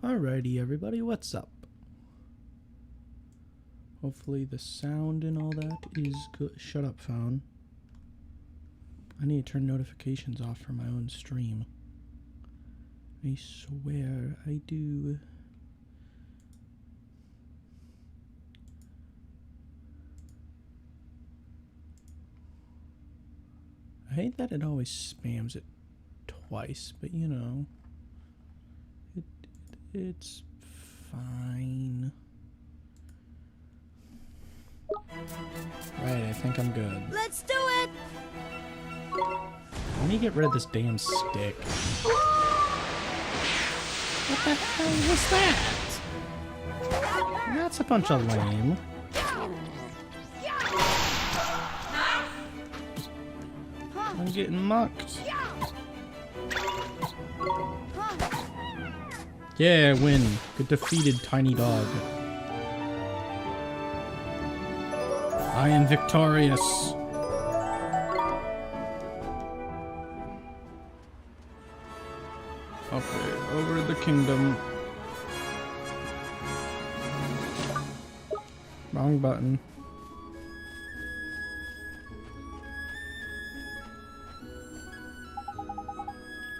Alrighty, everybody, what's up? Hopefully the sound and all that is good. Shut up, phone. I need to turn notifications off for my own stream. I swear I do. I hate that it always spams it twice, but you know, it's fine. Right, I think I'm good. Let's do it! Let me get rid of this damn stick. What the hell was that? That's a bunch of lame. I'm getting mucked. Yeah, win. Get defeated, tiny dog. I am victorious. Okay, over the kingdom. Wrong button.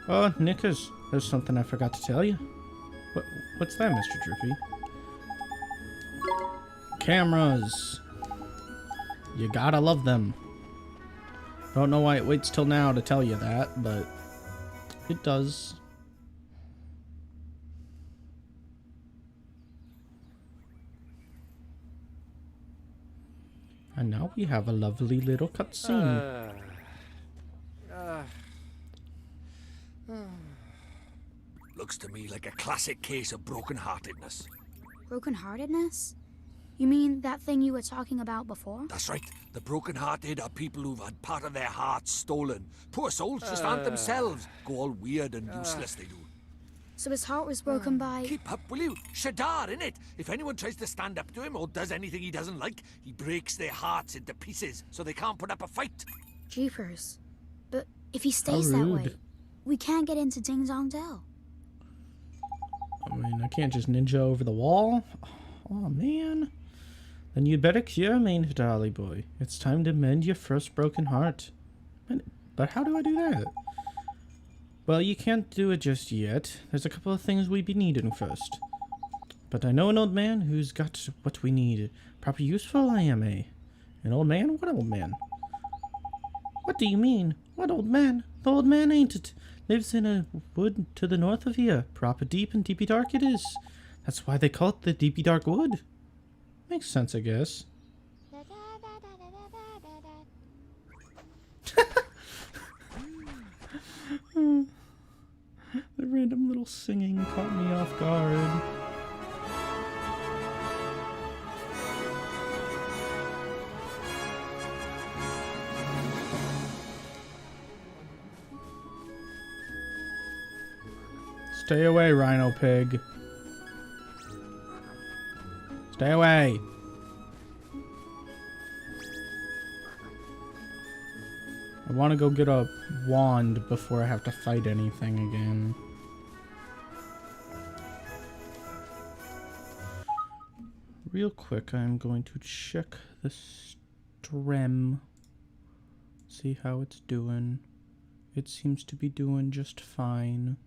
Oh, Knickers, there's something I forgot to tell you. What's that, Mr. Drippy? Cameras. You gotta love them. Don't know why it waits till now to tell you that, but it does. And now we have a lovely little cutscene. Looks to me like a classic case of broken-heartedness. Broken-heartedness? You mean that thing you were talking about before? That's right. The broken-hearted are people who've had part of their hearts stolen. Poor souls just aren't themselves. Go all weird and useless, they do. So his heart was broken by... Keep up, will you? Shadar, innit? If anyone tries to stand up to him or does anything he doesn't like, he breaks their hearts into pieces so they can't put up a fight. Jeepers. But if he stays that way, rude. we can't get into Ding Dong Dell. I mean, I can't just ninja over the wall. Oh, man. Then you'd better cure me, Dolly boy. It's time to mend your first broken heart. But how do I do that? Well, you can't do it just yet. There's a couple of things we'd be needing first. But I know an old man who's got what we need. Proper useful, I am, eh? An old man? What old man? What do you mean? What old man? The old man ain't it. Lives in a wood to the north of here. Proper deep and deepy dark it is. That's why they call it the deepy dark wood. Makes sense, I guess. The random little singing caught me off guard. Stay away, Rhino Pig. Stay away. I want to go get a wand before I have to fight anything again. Real quick, I'm going to check the stream. See how it's doing. It seems to be doing just fine.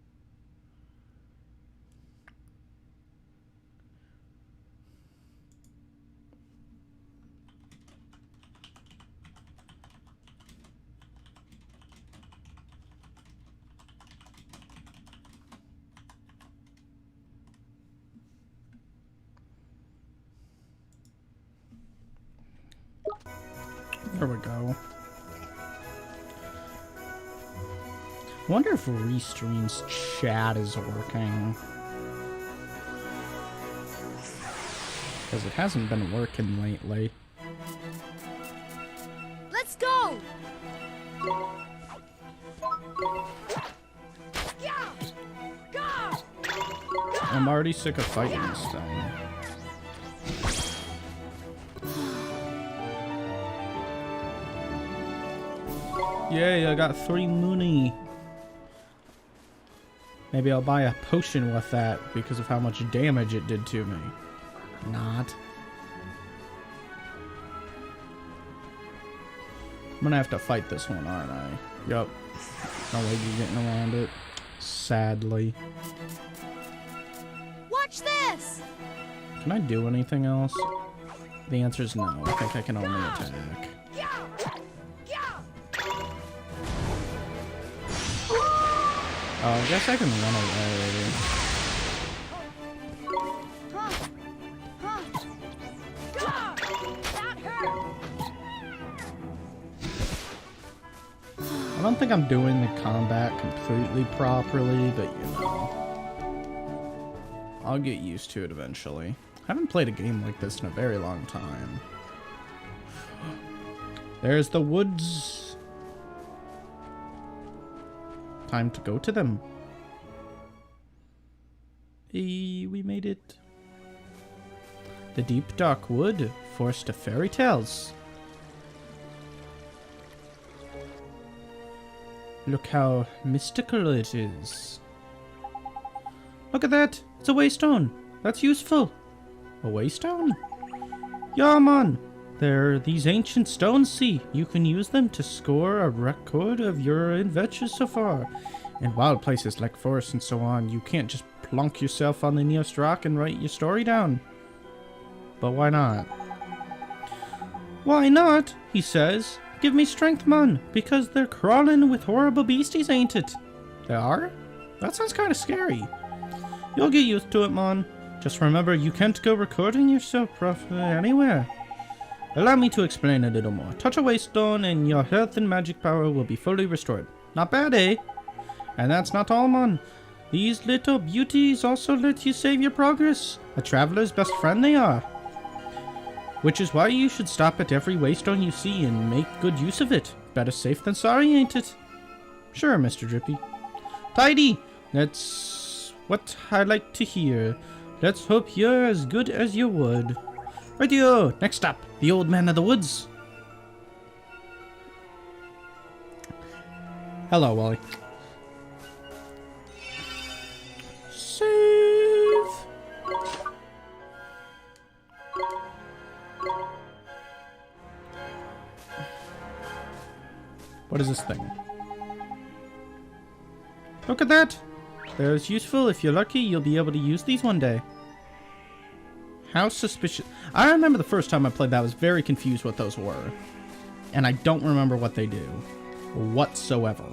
There we go. I wonder if Restream's chat is working. Because it hasn't been working lately. Let's go! I'm already sick of fighting this thing. Yay, I got 3 money. Maybe I'll buy a potion with that because of how much damage it did to me. Not. I'm gonna have to fight this one, aren't I? Yup. No way you're getting around it. Sadly. Watch this! Can I do anything else? The answer is no. I think I can only attack. Oh, I guess I can run away. I don't think I'm doing the combat completely properly, but you know. I'll get used to it eventually. I haven't played a game like this in a very long time. There's the woods. Time to go to them. Hey, we made it. The deep dark wood, forced to fairy tales. Look how mystical it is. Look at that! It's a waystone! That's useful! A waystone? Yeah, man! They're these ancient stones, see? You can use them to score a record of your adventures so far. In wild places like forests and so on, you can't just plonk yourself on the nearest rock and write your story down. But why not? Why not? He says. Give me strength, man, because they're crawling with horrible beasties, ain't it? They are? That sounds kind of scary. You'll get used to it, man. Just remember, you can't go recording yourself anywhere. Allow me to explain a little more. Touch a waystone and your health and magic power will be fully restored. Not bad, eh? And that's not all, man. These little beauties also let you save your progress. A traveler's best friend they are. Which is why you should stop at every waystone you see and make good use of it. Better safe than sorry, ain't it? Sure, Mr. Drippy. Tidy! That's what I like to hear. Let's hope you're as good as your word. Radio! Next stop, the old man of the woods. Hello, Wally. Save! What is this thing? Look at that! They're as useful. If you're lucky, you'll be able to use these one day. How suspicious. I remember the first time I played that, I was very confused what those were. And I don't remember what they do. Whatsoever.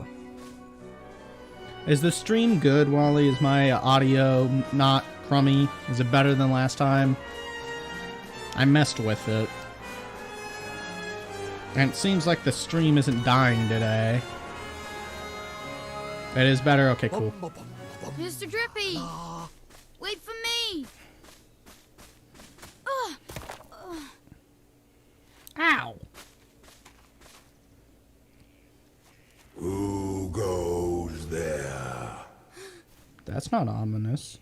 Is the stream good, Wally? Is my audio not crummy? Is it better than last time? I messed with it. And it seems like the stream isn't dying today. It is better? Okay, cool. Mr. Drippy! Wait for me! Ow! Who goes there? That's not ominous.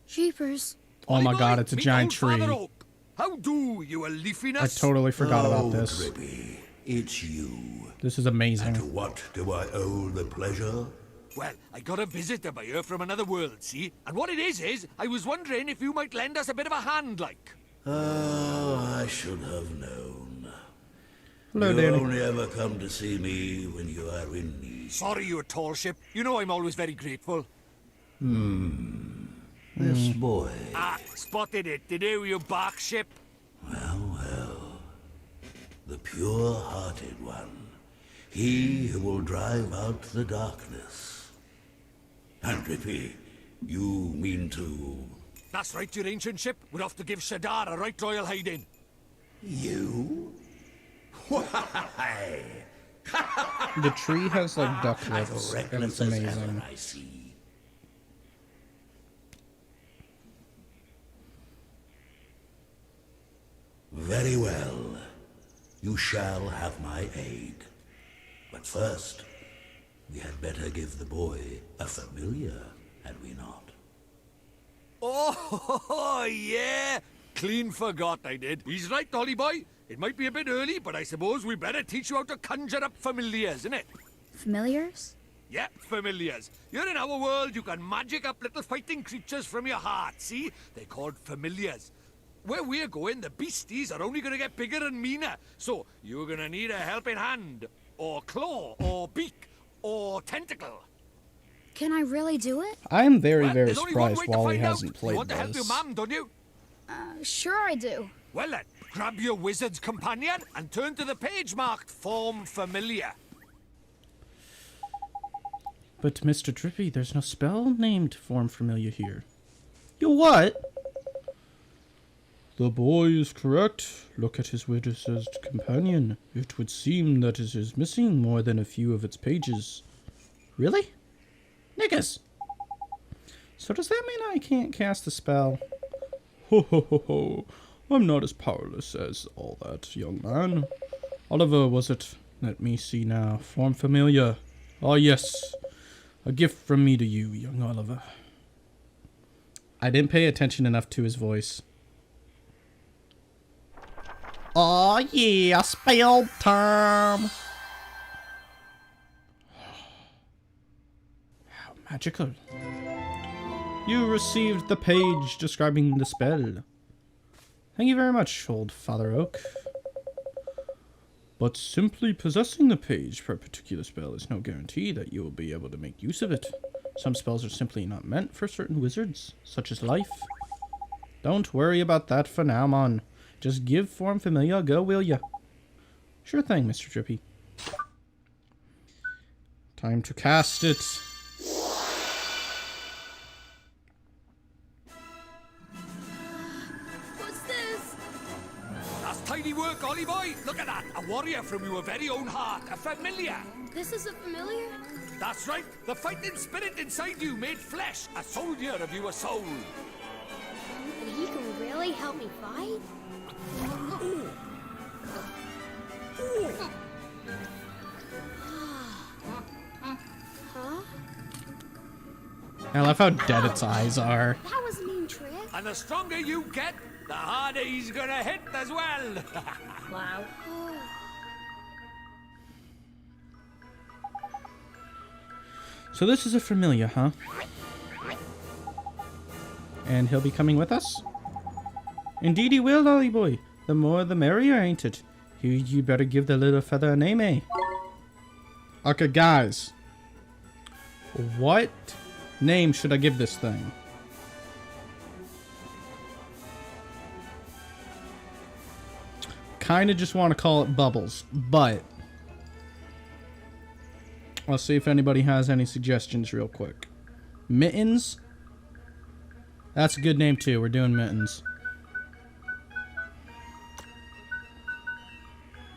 Jeepers. Oh my god, it's a Me giant old tree. Father Oak. How do you, a I leafiness? totally forgot about this. Drippy, it's you. This is amazing. To what do I owe the pleasure? Well, I got a visitor by here from another world, see? And what it is I was wondering if you might lend us a bit of a hand, like. Oh, I should have known. Hello, You Danny. only ever come to see me when you are in need. Sorry, you tall ship. You know I'm always very grateful. This boy. Ah, spotted it. Did you bark ship? Well, well. The pure-hearted one. He who will drive out the darkness. And Drippy, you mean to... That's right, your ancient ship. We're off to give Shadar a right royal hiding. You? Why? The tree has like duck lips, As and it's reckless as amazing. ever, I see. Very well. You shall have my aid. But first, we had better give the boy a familiar, had we not? Oh, yeah. Clean forgot I did. He's right, Dolly boy. It might be a bit early, but I suppose we better teach you how to conjure up familiars, innit? Familiars? Yeah, familiars. You're in our world, you can magic up little fighting creatures from your heart, see? They're called familiars. Where we're going, the beasties are only gonna get bigger and meaner. So, you're gonna need a helping hand, or claw, or beak, or tentacle. Can I really do it? I'm very, Well, very there's only one surprised way to Wally find out. hasn't You played want to help your this. mum, don't you? Sure I do. Well then, grab your wizard's companion and turn to the page marked Form Familiar. But Mr. Drippy, there's no spell named Form Familiar here. You what? The boy is correct. Look at his wizard's companion. It would seem that it is missing more than a few of its pages. Really? Niggas! So does that mean I can't cast a spell? Ho ho ho ho. I'm not as powerless as all that, young man. Oliver, was it? Let me see now. Form Familiar. Ah, yes. A gift from me to you, young Oliver. I didn't pay attention enough to his voice. Oh yeah, spell time! How magical. You received the page describing the spell. Thank you very much, old Father Oak. But simply possessing the page for a particular spell is no guarantee that you will be able to make use of it. Some spells are simply not meant for certain wizards, such as life. Don't worry about that for now, man. Just give Form Familiar a go, will ya? Sure thing, Mr. Drippy. Time to cast it. What's this? That's tidy work, Ollie boy. Look at that. A warrior from your very own heart. A familiar. This is a familiar? That's right. The fighting spirit inside you made flesh. A soldier of your soul. And he can really help me fight? Huh? I love how dead its eyes are. That was a mean trick. And the stronger you get, the harder he's gonna hit as well. Wow. So this is a familiar, huh? And he'll be coming with us? Indeed he will, Ollie boy. The more the merrier, ain't it? You better give the little feather a name, eh? Okay, guys. What name should I give this thing? Kinda just want to call it Bubbles, but I'll see if anybody has any suggestions real quick. Mittens? That's a good name too. We're doing Mittens.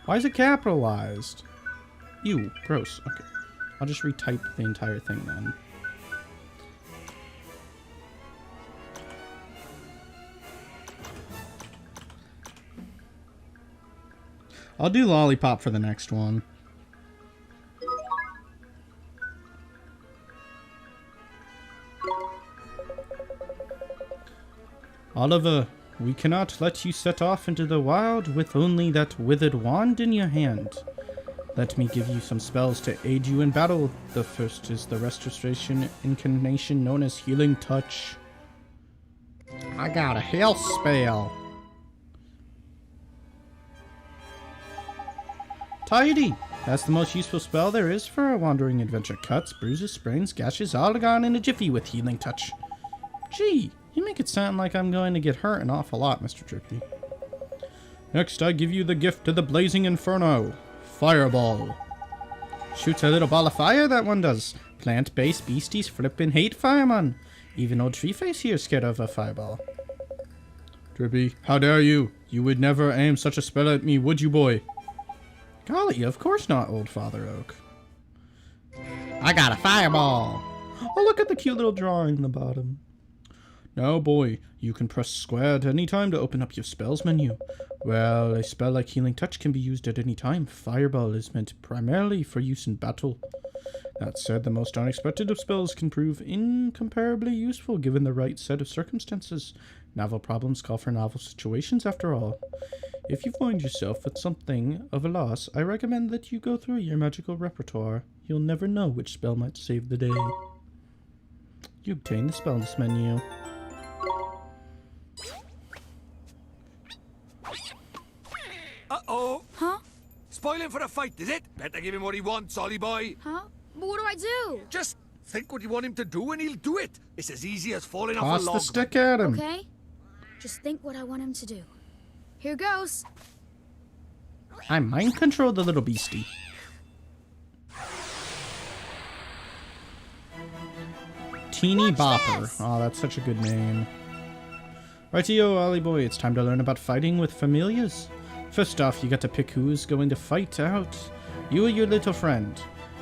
Why is it capitalized? Ew, gross. Okay. I'll just retype the entire thing then. I'll do Lollipop for the next one. Oliver, we cannot let you set off into the wild with only that withered wand in your hand. Let me give you some spells to aid you in battle. The first is the restoration incarnation known as Healing Touch. I got a health spell. Tidy! That's the most useful spell there is for a wandering adventure. Cuts, bruises, sprains, gashes, all gone in a jiffy with Healing Touch. Gee, you make it sound like I'm going to get hurt an awful lot, Mr. Drippy. Next, I give you the gift of the Blazing Inferno. Fireball. Shoots a little ball of fire, that one does. Plant-based beasties flippin' hate fireman. Even old Treeface here's scared of a fireball. Drippy, how dare you? You would never aim such a spell at me, would you, boy? Golly, of course not, old Father Oak. I got a fireball. Oh, look at the cute little drawing in the bottom. Now, boy, you can press square at any time to open up your spells menu. Well, a spell like Healing Touch can be used at any time. Fireball is meant primarily for use in battle. That said, the most unexpected of spells can prove incomparably useful given the right set of circumstances. Novel problems call for novel situations, after all. If you find yourself at something of a loss, I recommend that you go through your magical repertoire. You'll never know which spell might save the day. You obtain the spells menu. Uh-oh. Huh? Spoiling for a fight, is it? Better give him what he wants, Ollie boy. Huh? But what do I do? Just think what you want him to do and he'll do it. It's as easy as falling off Toss a log. the stick at him. Okay. Just think what I want him to do. Here goes. I mind control the little beastie. Teeny Bopper. this? Oh, that's such a good name. Rightio, Ollie boy, it's time to learn about fighting with familiars. First off, you got to pick who's going to fight out. You or your little friend.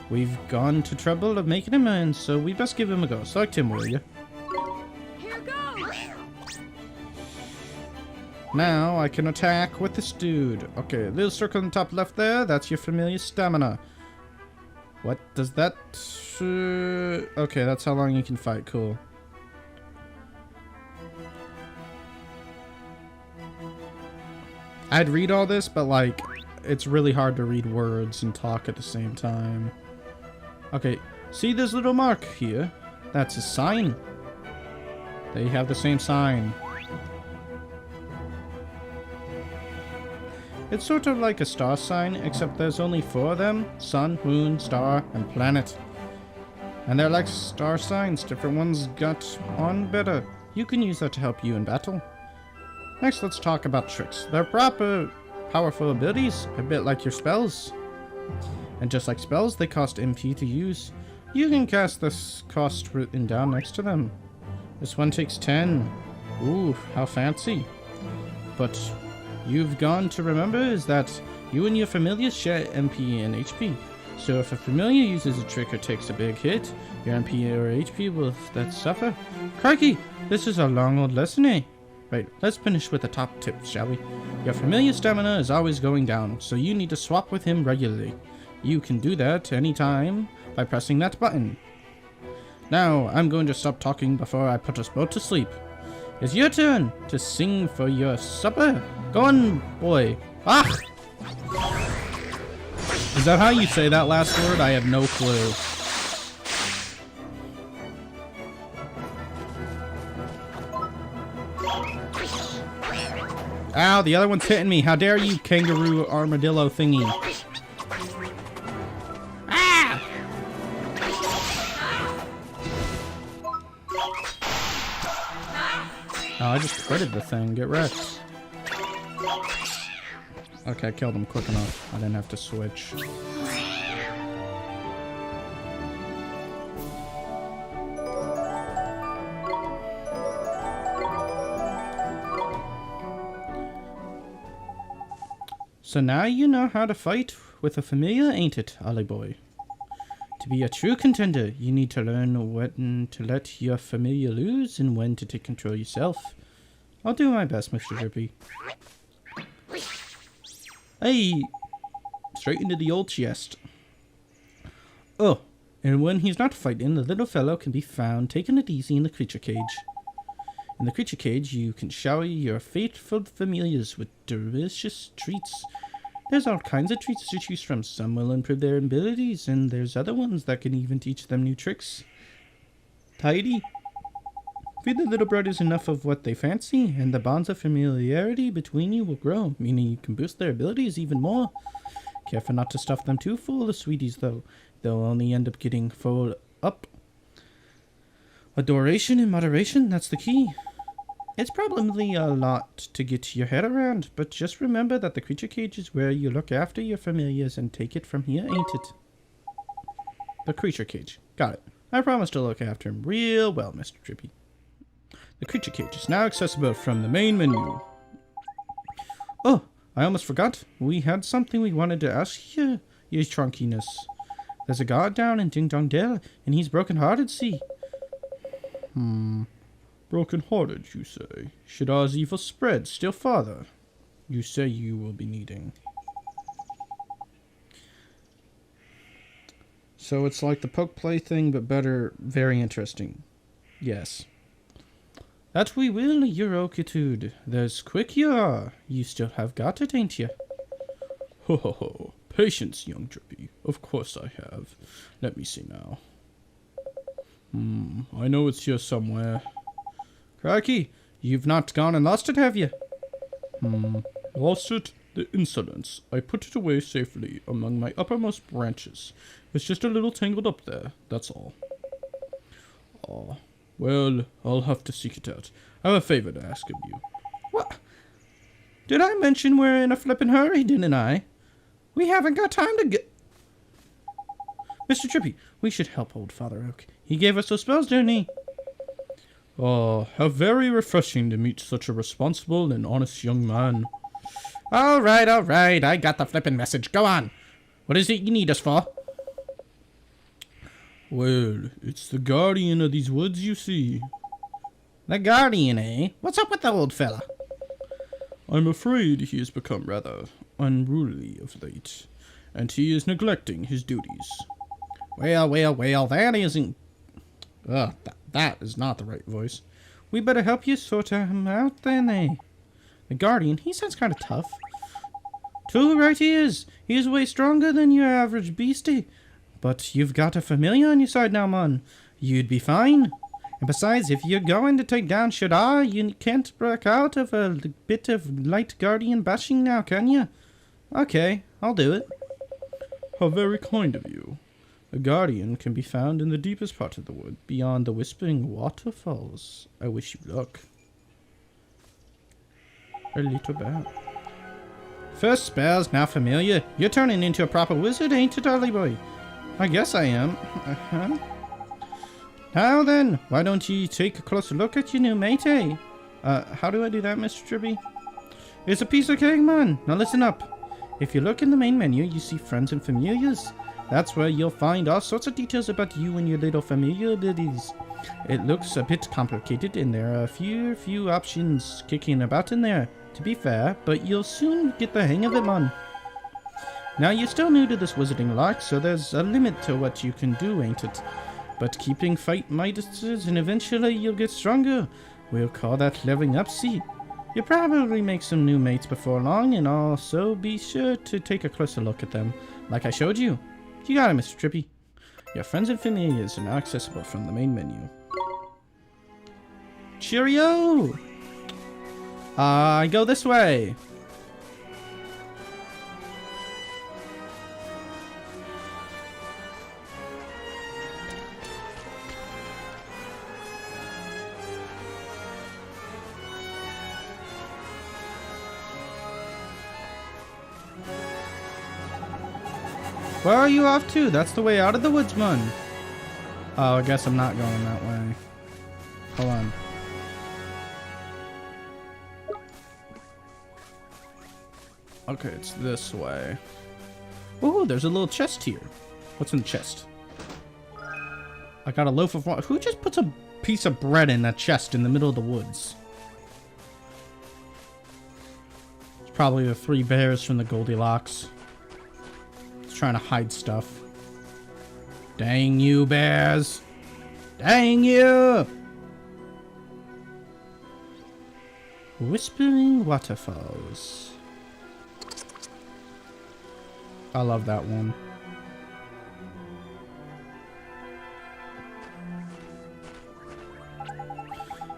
We've gone to trouble of making him in, so we best give him a go. Select him, will you? Here goes. Now I can attack with this dude. Okay, little circle on the top left there, that's your familiar stamina. What does that... okay, that's how long you can fight. Cool. I'd read all this, but like, it's really hard to read words and talk at the same time. Okay, see this little mark here? That's a sign. They have the same sign. It's sort of like a star sign, except there's only 4 of them. Sun, moon, star, and planet. And they're like star signs. Different ones got on better. You can use that to help you in battle. Next, let's talk about tricks. They're proper, powerful abilities, a bit like your spells. And just like spells, they cost MP to use. You can cast this cost written down next to them. This one takes 10. Ooh, how fancy. But you've gone to remember is that you and your familiars share MP and HP. So if a familiar uses a trick or takes a big hit, your MP or HP will that suffer. Crikey, this is a long old lesson, eh? Right, let's finish with the top tips, shall we? Your familiar stamina is always going down, so you need to swap with him regularly. You can do that anytime by pressing that button. Now, I'm going to stop talking before I put us both to sleep. It's your turn to sing for your supper. Go on, boy. Ah! Is that how you say that last word? I have no clue. Ow, the other one's hitting me. How dare you, kangaroo armadillo thingy. Ah! Oh, I just critted the thing. Get wrecked. Okay, I killed him quick enough. I didn't have to switch. So now you know how to fight with a familiar, ain't it, Ollie boy? To be a true contender, you need to learn when to let your familiar lose and when to take control yourself. I'll do my best, Mr. Drippy. Hey! Straight into the old chest. Oh, and when he's not fighting, the little fellow can be found taking it easy in the creature cage. In the creature cage, you can shower your faithful familiars with delicious treats. There's all kinds of treats to choose from. Some will improve their abilities, and there's other ones that can even teach them new tricks. Tidy. Feed the little brothers enough of what they fancy, and the bonds of familiarity between you will grow, meaning you can boost their abilities even more. Careful not to stuff them too full of sweeties, though. They'll only end up getting full up. Adoration and moderation, that's the key. It's probably a lot to get your head around, but just remember that the creature cage is where you look after your familiars and take it from here, ain't it? The creature cage. Got it. I promise to look after him real well, Mr. Drippy. The creature cage is now accessible from the main menu. Oh, I almost forgot. We had something we wanted to ask you, your trunkiness. There's a guard down in Ding Dong Dell, and he's broken-hearted, see? Broken-hearted, you say? Should our evil spread still farther? You say you will be needing. So it's like the poke play thing, but better. Very interesting. Yes. That we will, your okitude. There's quick you are. You still have got it, ain't you? Ho ho ho. Patience, young Drippy. Of course I have. Let me see now. I know it's here somewhere. Crikey, you've not gone and lost it, have you? Lost it? The insolence. I put it away safely among my uppermost branches. It's just a little tangled up there, that's all. Oh, well, I'll have to seek it out. I have a favor to ask of you. What? Did I mention we're in a flippin' hurry, didn't I? We haven't got time to get... Mr. Drippy, we should help old Father Oak. He gave us those spells, didn't he? Oh, how very refreshing to meet such a responsible and honest young man. All right, I got the flippin' message. Go on. What is it you need us for? Well, it's the guardian of these woods, you see. The guardian, eh? What's up with the old fella? I'm afraid he has become rather unruly of late, and he is neglecting his duties. Well, that isn't... that is not the right voice. We better help you sort him out then, eh? The guardian, he sounds kind of tough. Too right he is. He is way stronger than your average beastie. But you've got a familiar on your side now, man. You'd be fine. And besides, if you're going to take down Shadar, you can't break out of a bit of light guardian bashing now, can you? Okay, I'll do it. How very kind of you. A guardian can be found in the deepest part of the wood, beyond the whispering waterfalls. I wish you luck. A little bad. First spells, now familiar. You're turning into a proper wizard, ain't it, Ollie boy? I guess I am. Now then, why don't you take a closer look at your new mate, eh? How do I do that, Mr. Drippy? It's a piece of cake, man. Now listen up. If you look in the main menu, you see friends and familiars. That's where you'll find all sorts of details about you and your little familiar abilities. It looks a bit complicated, and there are a few options kicking about in there, to be fair, but you'll soon get the hang of it, man. Now, you're still new to this wizarding lark, so there's a limit to what you can do, ain't it? But keeping fight Midases, and eventually you'll get stronger. We'll call that leveling up, see? You'll probably make some new mates before long, and also be sure to take a closer look at them, like I showed you. You got it, Mr. Drippy. Your friends and familiars are now accessible from the main menu. Cheerio! I go this way. Where are you off to? That's the way out of the woods, man. Oh, I guess I'm not going that way. Hold on. Okay, it's this way. Oh, there's a little chest here. What's in the chest? I got a loaf of... Who just puts a piece of bread in that chest in the middle of the woods? It's probably the 3 bears from the Goldilocks. Trying to hide stuff. Dang you, bears! Dang you! Whispering Waterfalls. I love that one.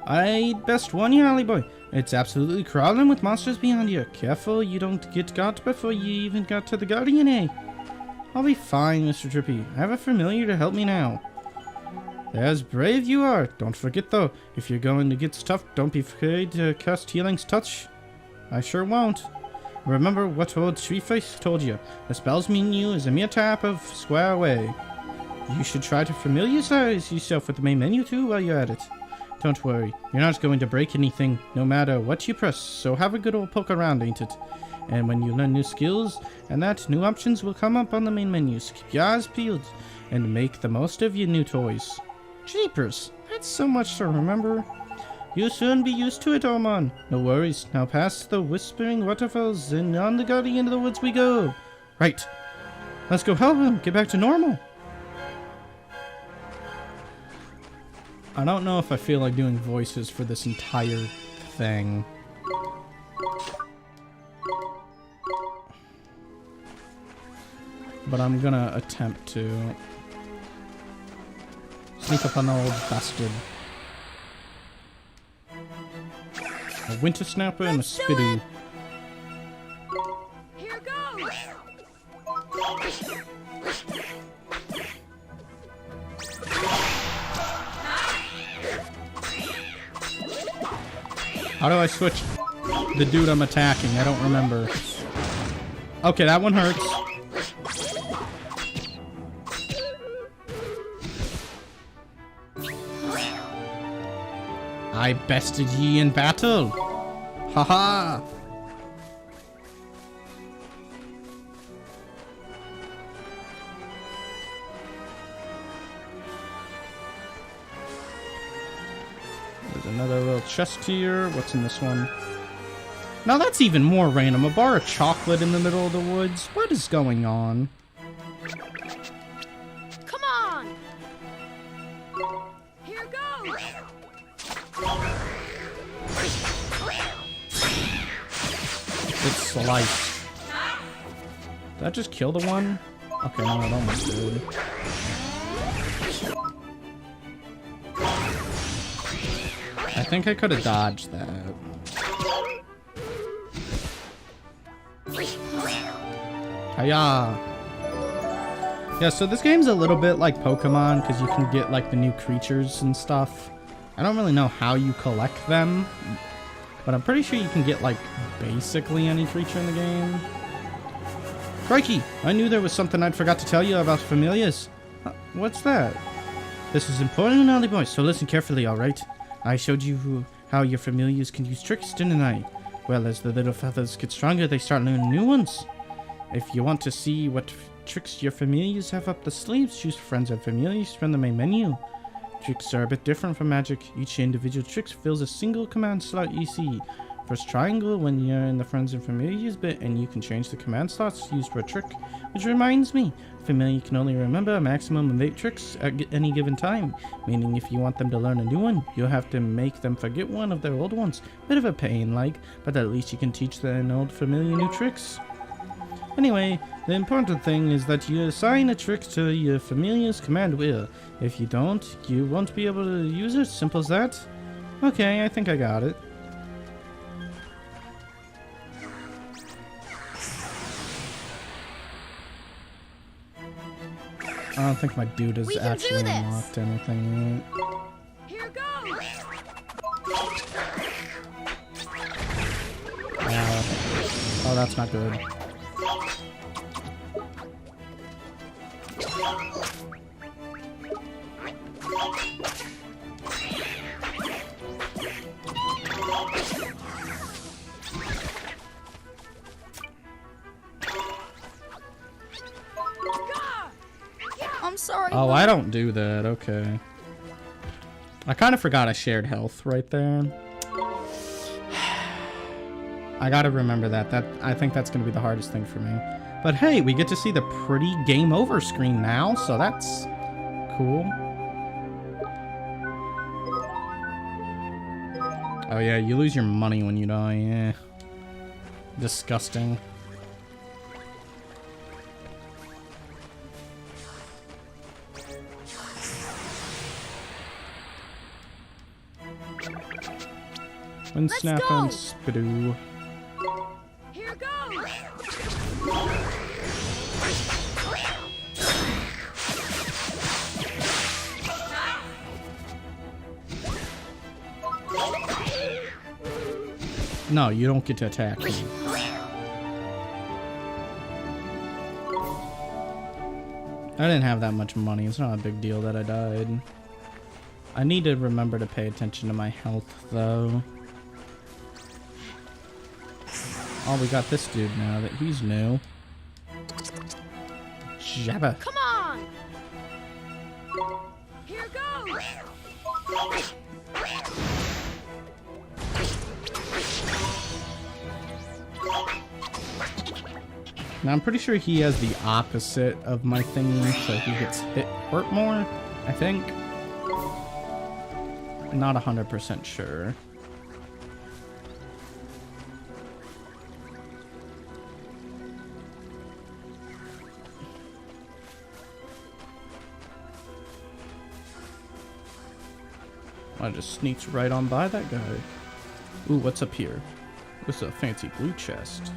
I'd best warn you, Alley Boy. It's absolutely crawling with monsters beyond you. Careful you don't get got before you even got to the Guardian, eh? I'll be fine, Mr. Drippy. I have a familiar to help me now. As brave you are. Don't forget, though, if you're going to get stuffed, don't be afraid to cast Healing's Touch. I sure won't. Remember what old Treeface told you. The spell's menu is a mere tap of square away. You should try to familiarize yourself with the main menu, too, while you're at it. Don't worry. You're not going to break anything, no matter what you press, so have a good old poke around, ain't it? And when you learn new skills, and that, new options will come up on the main menu, so keep your eyes peeled, and make the most of your new toys. Jeepers, that's so much to remember. You'll soon be used to it, old man. No worries, now past the Whispering Waterfalls, and on the Guardian of the Woods we go. Right, let's go help him get back to normal. I don't know if I feel like doing voices for this entire thing. But I'm gonna attempt to. Sneak up on the old bastard. A winter snapper and a spitty. Here goes. How do I switch the dude I'm attacking? I don't remember. Okay, that one hurts. I bested ye in battle. Haha. There's another little chest here. What's in this one? Now that's even more random. A bar of chocolate in the middle of the woods. What is going on? Come on. Here goes. It's sliced. Did that just kill the one? Okay, no, it almost did. I think I could have dodged that. Hiya! Yeah, so this game's a little bit like Pokemon because you can get like the new creatures and stuff. I don't really know how you collect them, but I'm pretty sure you can get like basically any creature in the game. Crikey! I knew there was something I'd forgot to tell you about familiars. What's that? This is important, Ollie boy, so listen carefully, alright? I showed you how your familiars can use tricks, didn't I? Well, as the little feathers get stronger, they start learning new ones. If you want to see what tricks your familiars have up the sleeves, choose Friends and Familiars from the main menu. Tricks are a bit different from magic. Each individual trick fills a single command slot you see. Press triangle when you're in the Friends and Familiars bit, and you can change the command slots used for a trick. Which reminds me, Familiar can only remember a maximum of 8 tricks at any given time, meaning if you want them to learn a new one, you'll have to make them forget one of their old ones. Bit of a pain, like, but at least you can teach an old familiar new tricks. Anyway, the important thing is that you assign a trick to your familiar's command wheel. If you don't, you won't be able to use it. Simple as that. Okay, I think I got it. I don't think my dude has actually unlocked anything yet. Here goes. Oh, that's not good. I'm sorry. Oh, I don't do that. Okay. I kind of forgot I shared health right there. I gotta remember that. I think that's gonna be the hardest thing for me. But hey, we get to see the pretty game over screen now, so that's cool. Oh yeah, you lose your money when you die. Yeah. Disgusting. And snap and spidoo. Here goes. No, you don't get to attack me. I didn't have that much money. It's not a big deal that I died. I need to remember to pay attention to my health, though. Oh, we got this dude now that he's new. Jabba. Come on. Here goes. Now, I'm pretty sure he has the opposite of my thingy, so he gets hurt more, I think. Not 100% sure. I just sneaks right on by that guy. Ooh, what's up here? This is a fancy blue chest.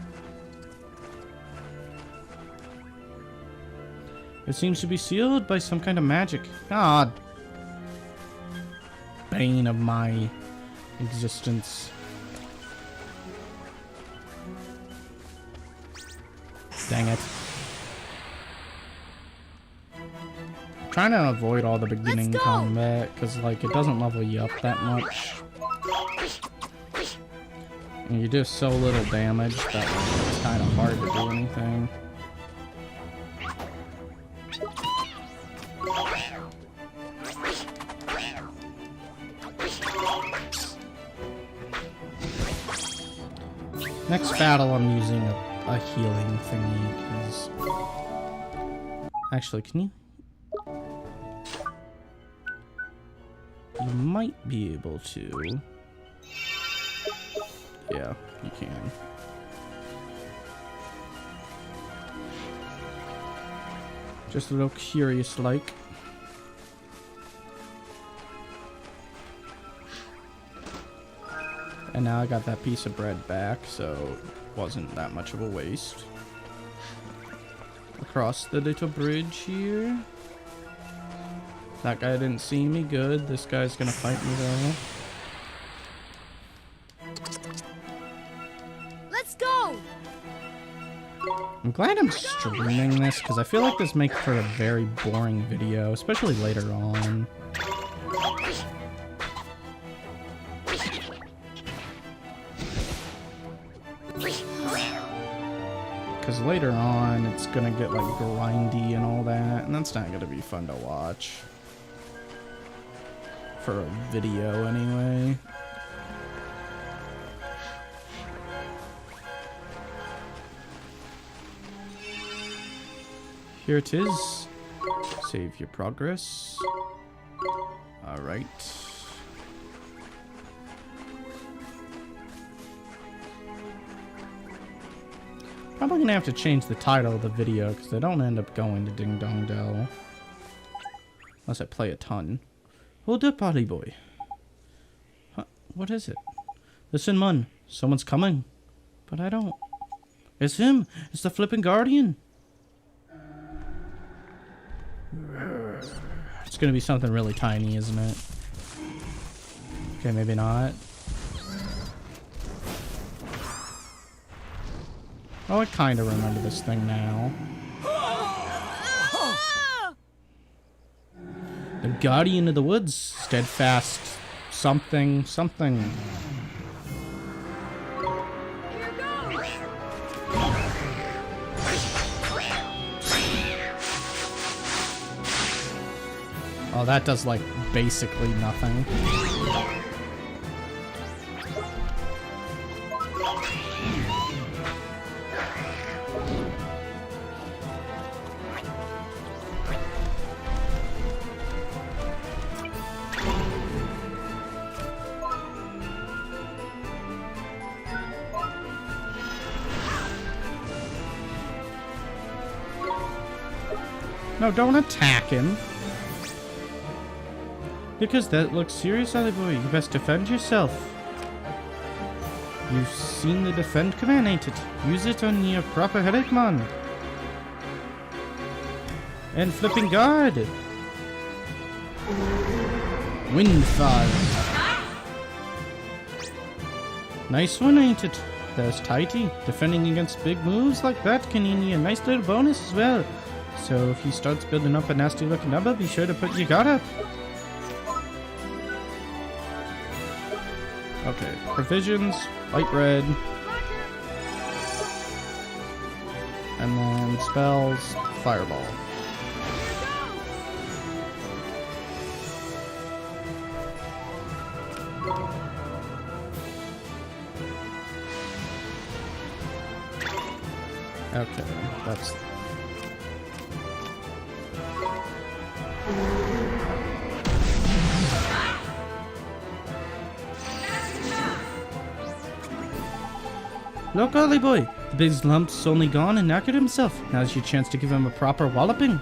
It seems to be sealed by some kind of magic. God. Bane of my existence. Dang it. I'm trying to avoid all the beginning combat, because, like, it doesn't level you up that much. And you do so little damage that, like, it's kind of hard to do anything. Next battle, I'm using a healing thingy, because... Actually, can you... You might be able to... Yeah, you can. Just a little curious like. And now I got that piece of bread back, so it wasn't that much of a waste. Across the little bridge here. That guy didn't see me, good. This guy's gonna fight me though. Let's go! I'm glad I'm streaming this, because I feel like this makes for a very boring video, especially later on. Because later on, it's gonna get like grindy and all that, and that's not gonna be fun to watch. For a video, anyway. Here it is. Save your progress. Alright. Probably gonna have to change the title of the video because I don't end up going to Ding Dong Dell. Unless I play a ton. Hold up, Ollie boy. Huh, what is it? Listen, man. Someone's coming. But I don't. It's him. It's the flipping guardian. It's gonna be something really tiny, isn't it? Okay, maybe not. Oh, I kind of remember this thing now. The Guardian of the Woods. Steadfast. Something. Something. Here goes! Oh, that does, like, basically nothing. No, don't attack him. Because that looks serious, Ollie boy. You best defend yourself. You've seen the defend command, ain't it? Use it on your proper headache, man. And flipping guard. Windfall. Nice one, ain't it? There's Tighty. Defending against big moves like that can earn you a nice little bonus as well. So if he starts building up a nasty looking number, be sure to put your guard up. Okay, provisions, white red. And then spells, fireball. Okay, that's... Look, Ollie boy, the big lump's only gone and knackered himself. Now's your chance to give him a proper walloping.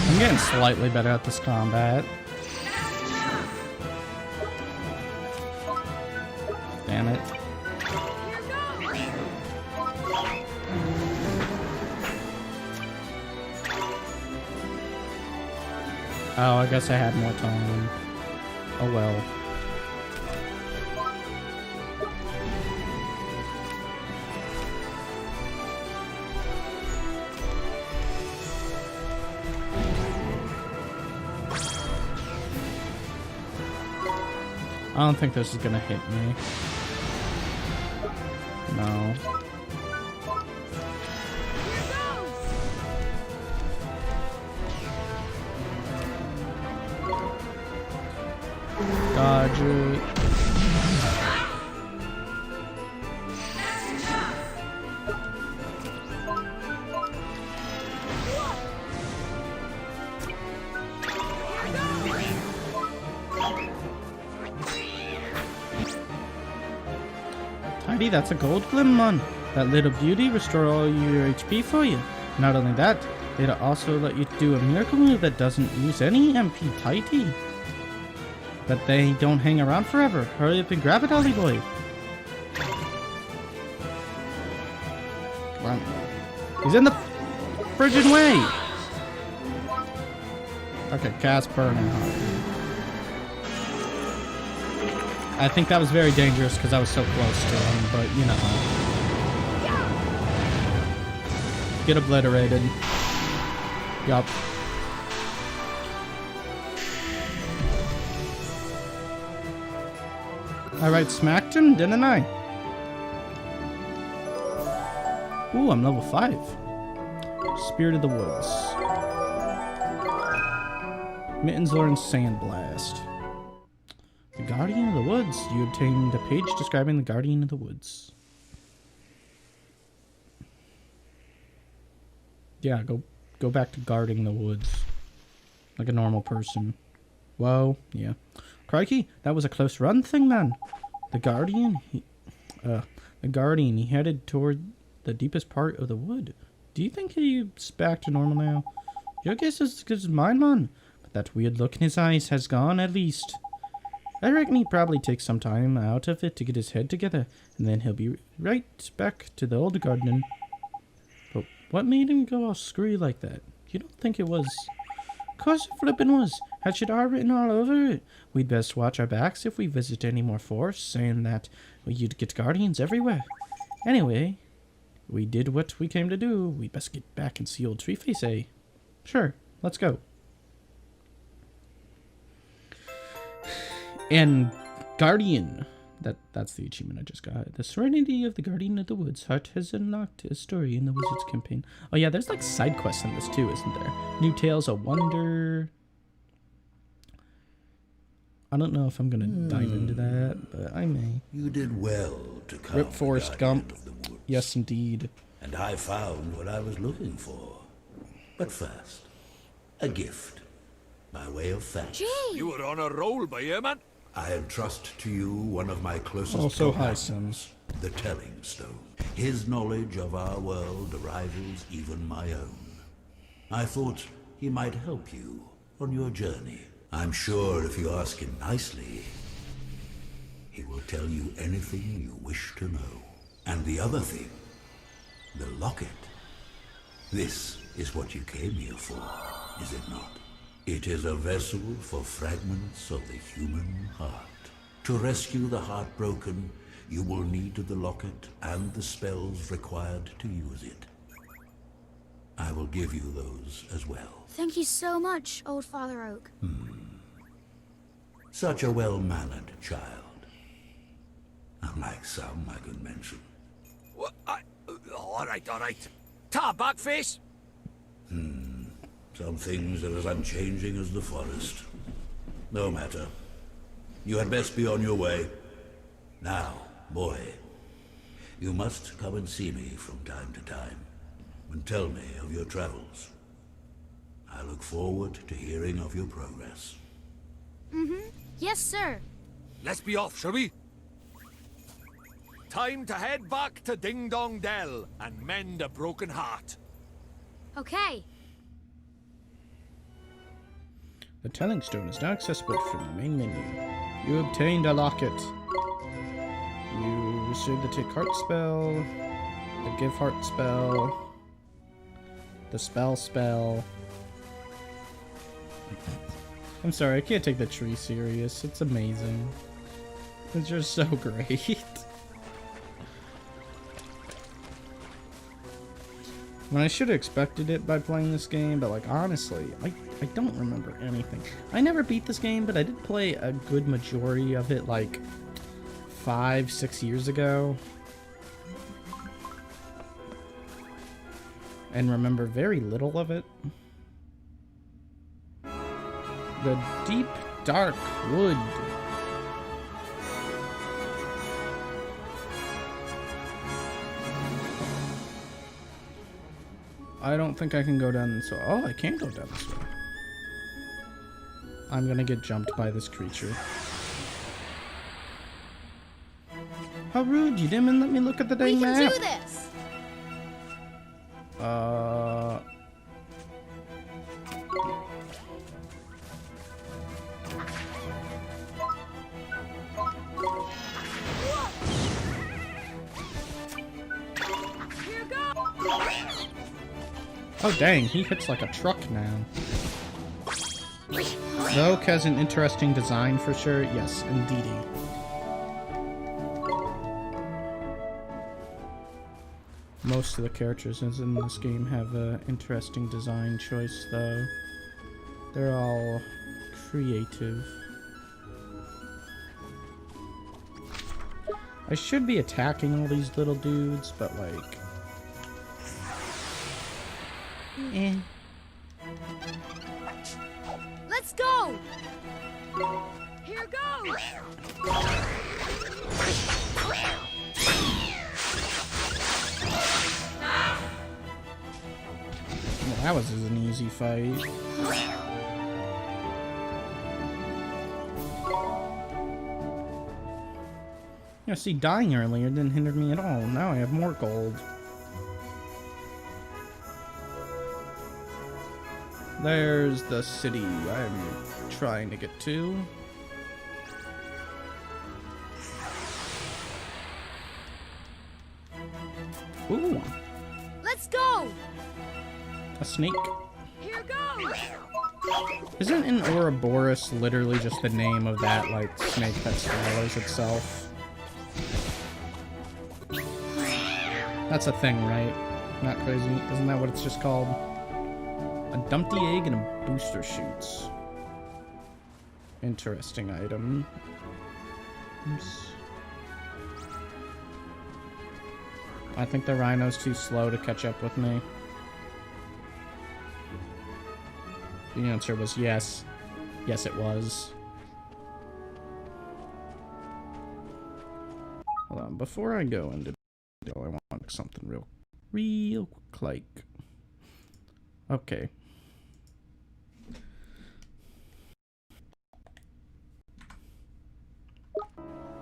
I'm getting slightly better at this combat. Damn it. Oh, I guess I had more time. Oh well. I don't think this is gonna hit me. No. Dodge it. Tidy, that's a gold glim, man. That little beauty restore all your HP for you. Not only that, it'll also let you do a miracle move that doesn't use any MP. Tidy. But they don't hang around forever. Hurry up and grab it, Ollie boy. Come on. He's in the frigid way. Okay, cast burning heart. I think that was very dangerous because I was so close to him, but you know. Get obliterated. Yup. Alright, smacked him, didn't I? Ooh, I'm level 5. Spirit of the Woods. Mittens learn Sandblast. The Guardian of the Woods. You obtained a page describing the Guardian of the Woods. Yeah, go back to guarding the woods. Like a normal person. Whoa, yeah. Crikey, that was a close run thing, man. The Guardian, he headed toward the deepest part of the wood. Do you think he's back to normal now? Your guess is as good as mine, man. But that weird look in his eyes has gone, at least. I reckon he probably takes some time out of it to get his head together, and then he'll be right back to the old gardening. But what made him go all screwy like that? You don't think it was... Of course it flippin' was. Had Shadar written all over it. We'd best watch our backs if we visit any more forests, saying that you'd get guardians everywhere. Anyway, we did what we came to do. We best get back and see old Treeface, eh? Sure, let's go. And Guardian. That's the achievement I just got. The Serenity of the Guardian of the Woods. Heart has unlocked a story in the Wizard's campaign. Oh yeah, there's like side quests in this too, isn't there? New Tales of Wonder. I don't know if I'm gonna dive into that, but I may. You did well to come. Rip Forrest Gump. Yes, indeed. And I found what I was looking for. But first, a gift. By way of thanks. Gee! You were on a roll by here, man. I entrust to you one of my closest Also, hi, companions, Sims. the Telling Stone. His knowledge of our world rivals even my own. I thought he might help you on your journey. I'm sure if you ask him nicely, he will tell you anything you wish to know. And the other thing, the locket. This is what you came here for, is it not? It is a vessel for fragments of the human heart. To rescue the heartbroken, you will need the locket and the spells required to use it. I will give you those as well. Thank you so much, Old Father Oak. Such a well-mannered child. Unlike some I could mention. What? All right. Ta, backface. Some things are as unchanging as the forest. No matter. You had best be on your way. Now, boy, you must come and see me from time to time, and tell me of your travels. I look forward to hearing of your progress. Yes, sir. Let's be off, shall we? Time to head back to Ding Dong Dell and mend a broken heart. Okay. The telling stone is now accessible from the main menu. You obtained a locket. You received the take heart spell, the give heart spell, the spell. I'm sorry, I can't take the tree serious. It's amazing. It's just so great. I should have expected it by playing this game, but like honestly, I don't remember anything. I never beat this game, but I did play a good majority of it like 5-6 years ago. And remember very little of it. The deep, dark wood. I don't think I can go down this way. Oh, I can go down this way. I'm gonna get jumped by this creature. How rude, you didn't even let me look at the We dang can map. do this. Here goes. Oh dang, he hits like a truck now. The oak has an interesting design for sure. Yes, indeedy. Most of the characters in this game have an interesting design choice though. They're all creative. I should be attacking all these little dudes, but like... eh. Let's go. Here goes. Well, that was an easy fight. Yeah, see, dying earlier didn't hinder me at all. Now I have more gold. There's the city I'm trying to get to. Ooh, Let's go. a snake. Here goes. Isn't an Ouroboros literally just the name of that, like, snake that swallows itself? That's a thing, right? Not crazy? Isn't that what it's just called? A dumpty egg and a booster shoots. Interesting item. Oops. I think the rhino's too slow to catch up with me. The answer was yes. Yes, it was. Hold on, before I go into Dell, I want something real quick, like... Okay.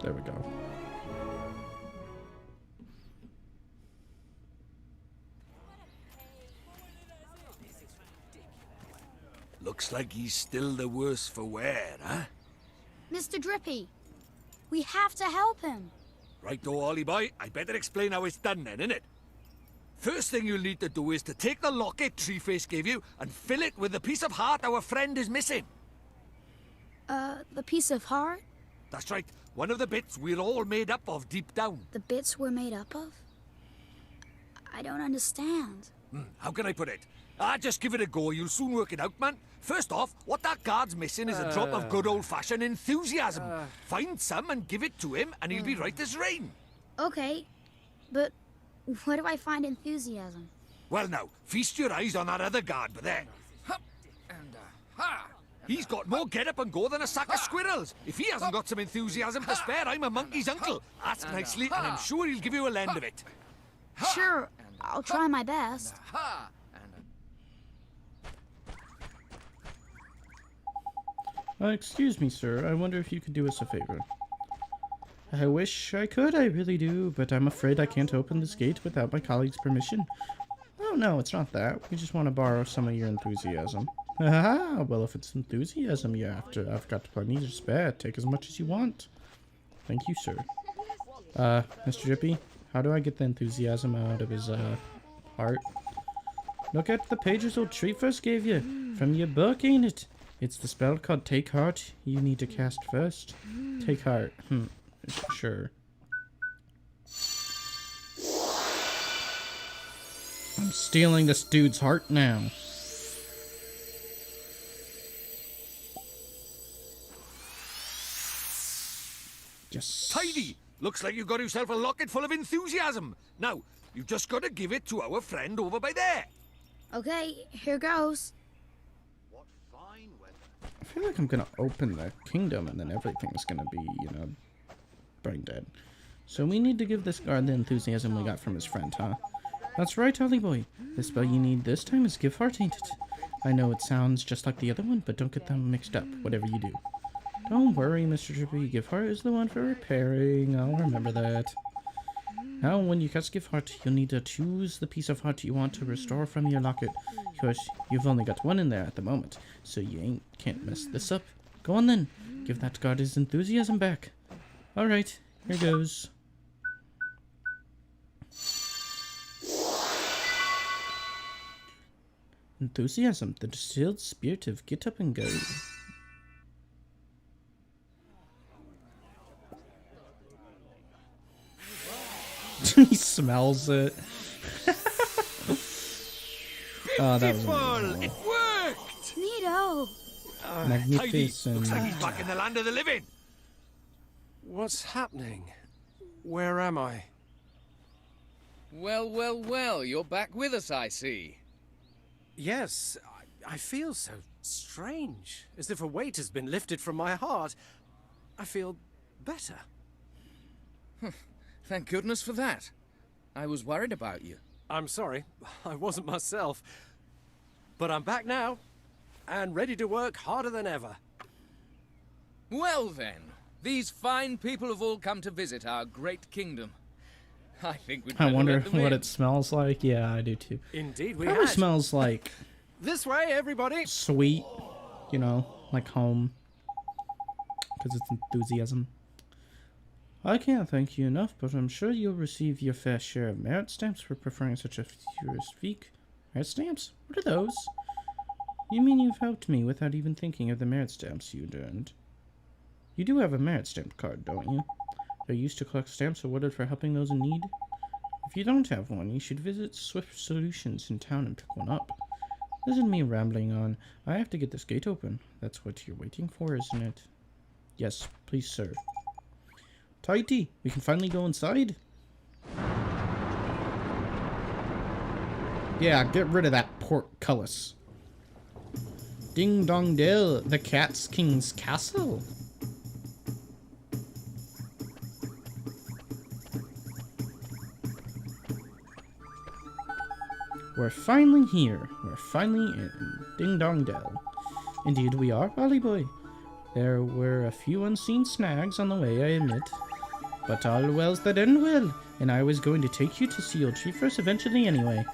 There we go. Looks like he's still the worse for wear, huh? Mr. Drippy, we have to help him. Right-o, Ollie boy, I better explain how it's done then, innit? First thing you'll need to do is to take the locket Treeface gave you and fill it with the piece of heart our friend is missing. The piece of heart? That's right, one of the bits we're all made up of deep down. The bits we're made up of? I don't understand. How can I put it? Just give it a go, you'll soon work it out, man. First off, what that guard's missing is a drop of good old-fashioned enthusiasm. Find some and give it to him, and he'll be right as rain. Okay, but where do I find enthusiasm? Well now, feast your eyes on that other guard, but there. Hup. He's got more get-up and go than a sack of squirrels. If he hasn't got some enthusiasm to spare, I'm a monkey's uncle. Ask nicely, and I'm sure he'll give you a lend of it. Sure, I'll try my best. Excuse me, sir. I wonder if you could do us a favor. I wish I could, I really do, but I'm afraid I can't open this gate without my colleague's permission. Oh, no, it's not that. We just want to borrow some of your enthusiasm. Ah, well, if it's enthusiasm you're after, I've got plenty to spare. Take as much as you want. Thank you, sir. Mr. Drippy, how do I get the enthusiasm out of his, heart? Look at the pages old tree first gave you. From your book, ain't it? It's the spell called Take Heart you need to cast first. Take Heart. Sure. I'm stealing this dude's heart now. Yes. Tidy! Looks like you got yourself a locket full of enthusiasm. Now, you've just got to give it to our friend over by there. Okay, here goes. What fine weather. I feel like I'm gonna open the kingdom and then everything's gonna be, you know, brain dead. So we need to give this guard the enthusiasm we got from his friend, huh? That's right, Holly boy. The spell you need this time is Give Heart, ain't it? I know it sounds just like the other one, but don't get them mixed up, whatever you do. Don't worry, Mr. Drippy. Give Heart is the one for repairing. I'll remember that. Now, when you cast Give Heart, you'll need to choose the piece of heart you want to restore from your locket. Of course, you've only got one in there at the moment, so you can't mess this up. Go on then. Give that guard his enthusiasm back. Alright, here goes. Enthusiasm, the distilled spirit of get up and go. He smells it. Oh, that was amazing. It worked! Neato. Tidy. Magnificent. Looks like he's back in the land of the living. What's happening? Where am I? Well, well, well, you're back with us, I see. Yes, I feel so strange, as if a weight has been lifted from my heart. I feel better. Thank goodness for that. I was worried about you. I'm sorry, I wasn't myself. But I'm back now, and ready to work harder than ever. Well then, these fine people have all come to visit our great kingdom. I think we'd I better wonder let them what in. it smells like. Yeah, I do too. Indeed, we Probably had. smells like This way, everybody. sweet, you know, like home. Because it's enthusiasm. I can't thank you enough, but I'm sure you'll receive your fair share of merit stamps for preferring such a furious freak. Merit stamps? What are those? You mean you've helped me without even thinking of the merit stamps you'd earned? You do have a merit stamp card, don't you? They're used to collect stamps awarded for helping those in need. If you don't have one, you should visit Swift Solutions in town and pick one up. Listen to me rambling on. I have to get this gate open. That's what you're waiting for, isn't it? Yes, please, sir. Tighty, we can finally go inside. Yeah, get rid of that portcullis. Ding dong Dell, the Cat's King's castle. We're finally here. We're finally in Ding Dong Dell. Indeed we are, Ollie boy. There were a few unseen snags on the way, I admit. But all wells that end well, and I was going to take you to see old Tree first eventually anyway.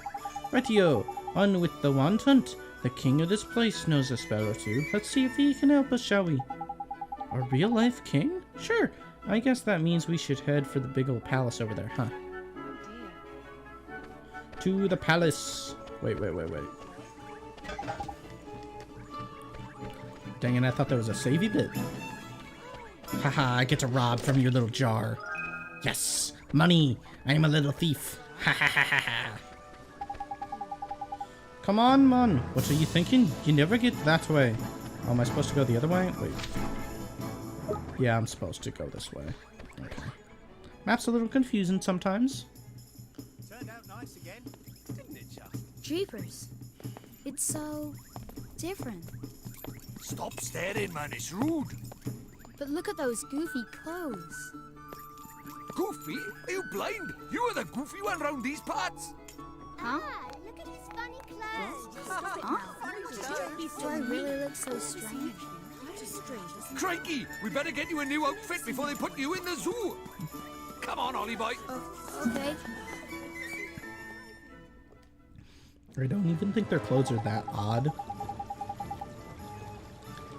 Rightio, on with the wand hunt. The king of this place knows a spell or two. Let's see if he can help us, shall we? A real-life king? Sure. I guess that means we should head for the big old palace over there, huh? To the palace. Wait. Dang it, I thought there was a savey bit. Haha, I get to rob from your little jar. Yes, money. I am a little thief. Ha ha ha ha ha. Come on, man. What are you thinking? You never get that way. Oh, am I supposed to go the other way? Wait. Yeah, I'm supposed to go this way. Okay. Map's a little confusing sometimes. Turned out nice again, didn't it, just? Jeepers. It's so different. Stop staring, man. It's rude. But look at those goofy clothes. Goofy? Are you blind? You are the goofy one round these parts. Huh? Look at his funny clothes. Huh? Do I really look so strange? Crikey! We better get you a new outfit before they put you in the zoo. Come on, Ollie boy. Okay. I don't even think their clothes are that odd.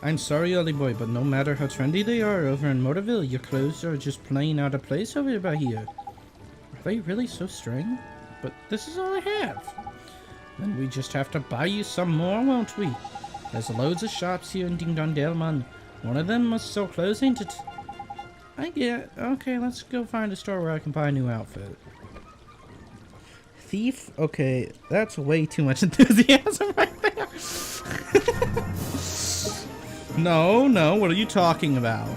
I'm sorry, Ollie boy, but no matter how trendy they are over in Motorville, your clothes are just plain out of place over by here. Are they really so strange? But this is all I have. Then we just have to buy you some more, won't we? There's loads of shops here in Ding Dong Dell, man. One of them must sell clothes, ain't it? I get. Okay, let's go find a store where I can buy a new outfit. Thief? Okay, that's way too much enthusiasm right there. No, what are you talking about?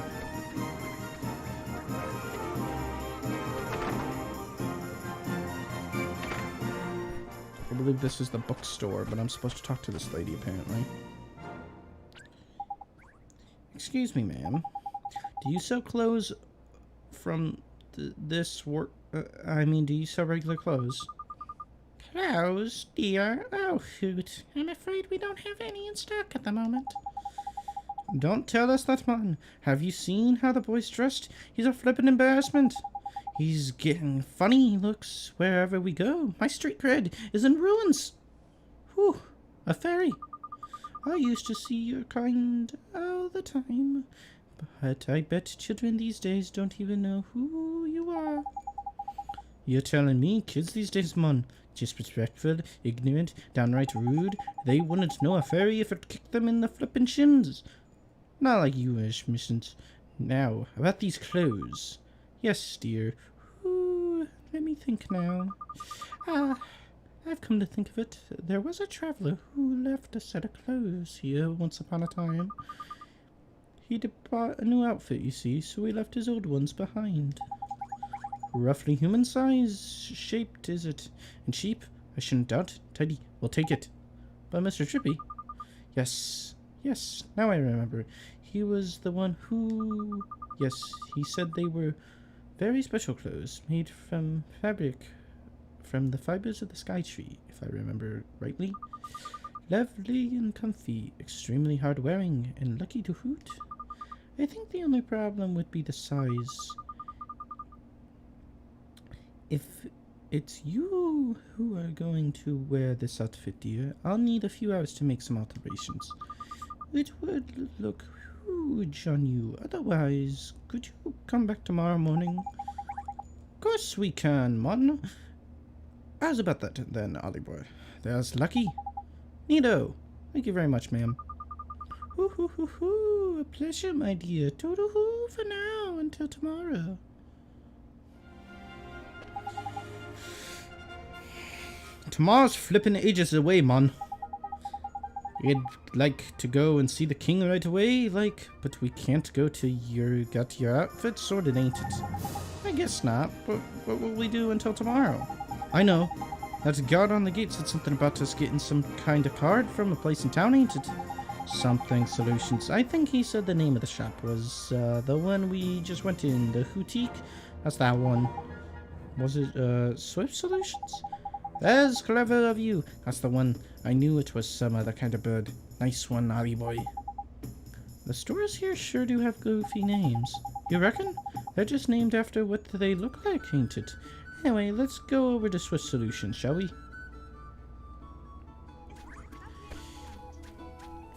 I believe this is the bookstore, but I'm supposed to talk to this lady apparently. Excuse me, ma'am. Do you sell clothes from this work? I mean, do you sell regular clothes? Clothes, dear? Oh, shoot. I'm afraid we don't have any in stock at the moment. Don't tell us that, man. Have you seen how the boy's dressed? He's a flippin' embarrassment. He's getting funny looks wherever we go. My street cred is in ruins. Whew, a fairy. I used to see your kind all the time, but I bet children these days don't even know who you are. You're telling me kids these days, man, disrespectful, ignorant, downright rude, they wouldn't know a fairy if it kicked them in the flippin' shins. Not like you, missions. Now, about these clothes. Yes, dear. Ooh, let me think now. I've come to think of it. There was a traveler who left a set of clothes here once upon a time. He'd bought a new outfit, you see, so he left his old ones behind. Roughly human size shaped, is it? And cheap? I shouldn't doubt. Tidy. We'll take it. But Mr. Trippy? Yes, now I remember. He was the one who... Yes, he said they were very special clothes, made from fabric from the fibers of the sky tree, if I remember rightly. Lovely and comfy, extremely hard wearing, and lucky to hoot. I think the only problem would be the size. If it's you who are going to wear this outfit, dear, I'll need a few hours to make some alterations. It would look huge on you. Otherwise, could you come back tomorrow morning? Of course we can, man. How's about that then, Ollie boy? There's lucky. Neato. Thank you very much, ma'am. Hoo hoo hoo hoo. A pleasure, my dear. Toodle hoo for now until tomorrow. Tomorrow's flippin' ages away, man. We'd like to go and see the king right away, but we can't go till you got your outfit sorted, ain't it? I guess not, but what will we do until tomorrow? I know. That guard on the gate said something about us getting some kind of card from a place in town, ain't it? Something Solutions. I think he said the name of the shop was the one we just went in, the Boutique. That's that one. Was it Swift Solutions? That's clever of you. That's the one. I knew it was some other kind of bird. Nice one, Ollie boy. The stores here sure do have goofy names. You reckon? They're just named after what they look like, ain't it? Anyway, let's go over to Swift Solutions, shall we?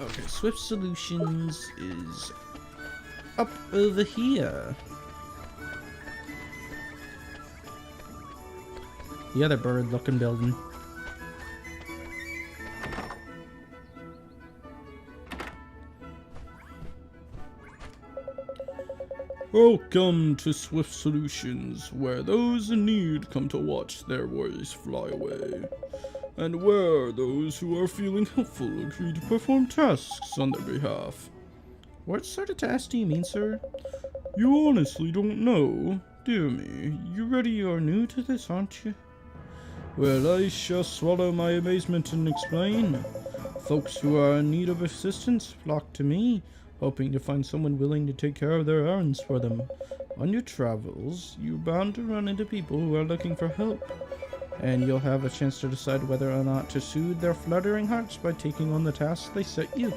Okay, Swift Solutions is up over here. The other bird-looking building. Welcome to Swift Solutions, where those in need come to watch their worries fly away, and where those who are feeling helpful agree to perform tasks on their behalf. What sort of task do you mean, sir? You honestly don't know? Dear me, you really are new to this, aren't you? Well, I shall swallow my amazement and explain. Folks who are in need of assistance flock to me, hoping to find someone willing to take care of their errands for them. On your travels, you're bound to run into people who are looking for help, and you'll have a chance to decide whether or not to soothe their fluttering hearts by taking on the tasks they set you.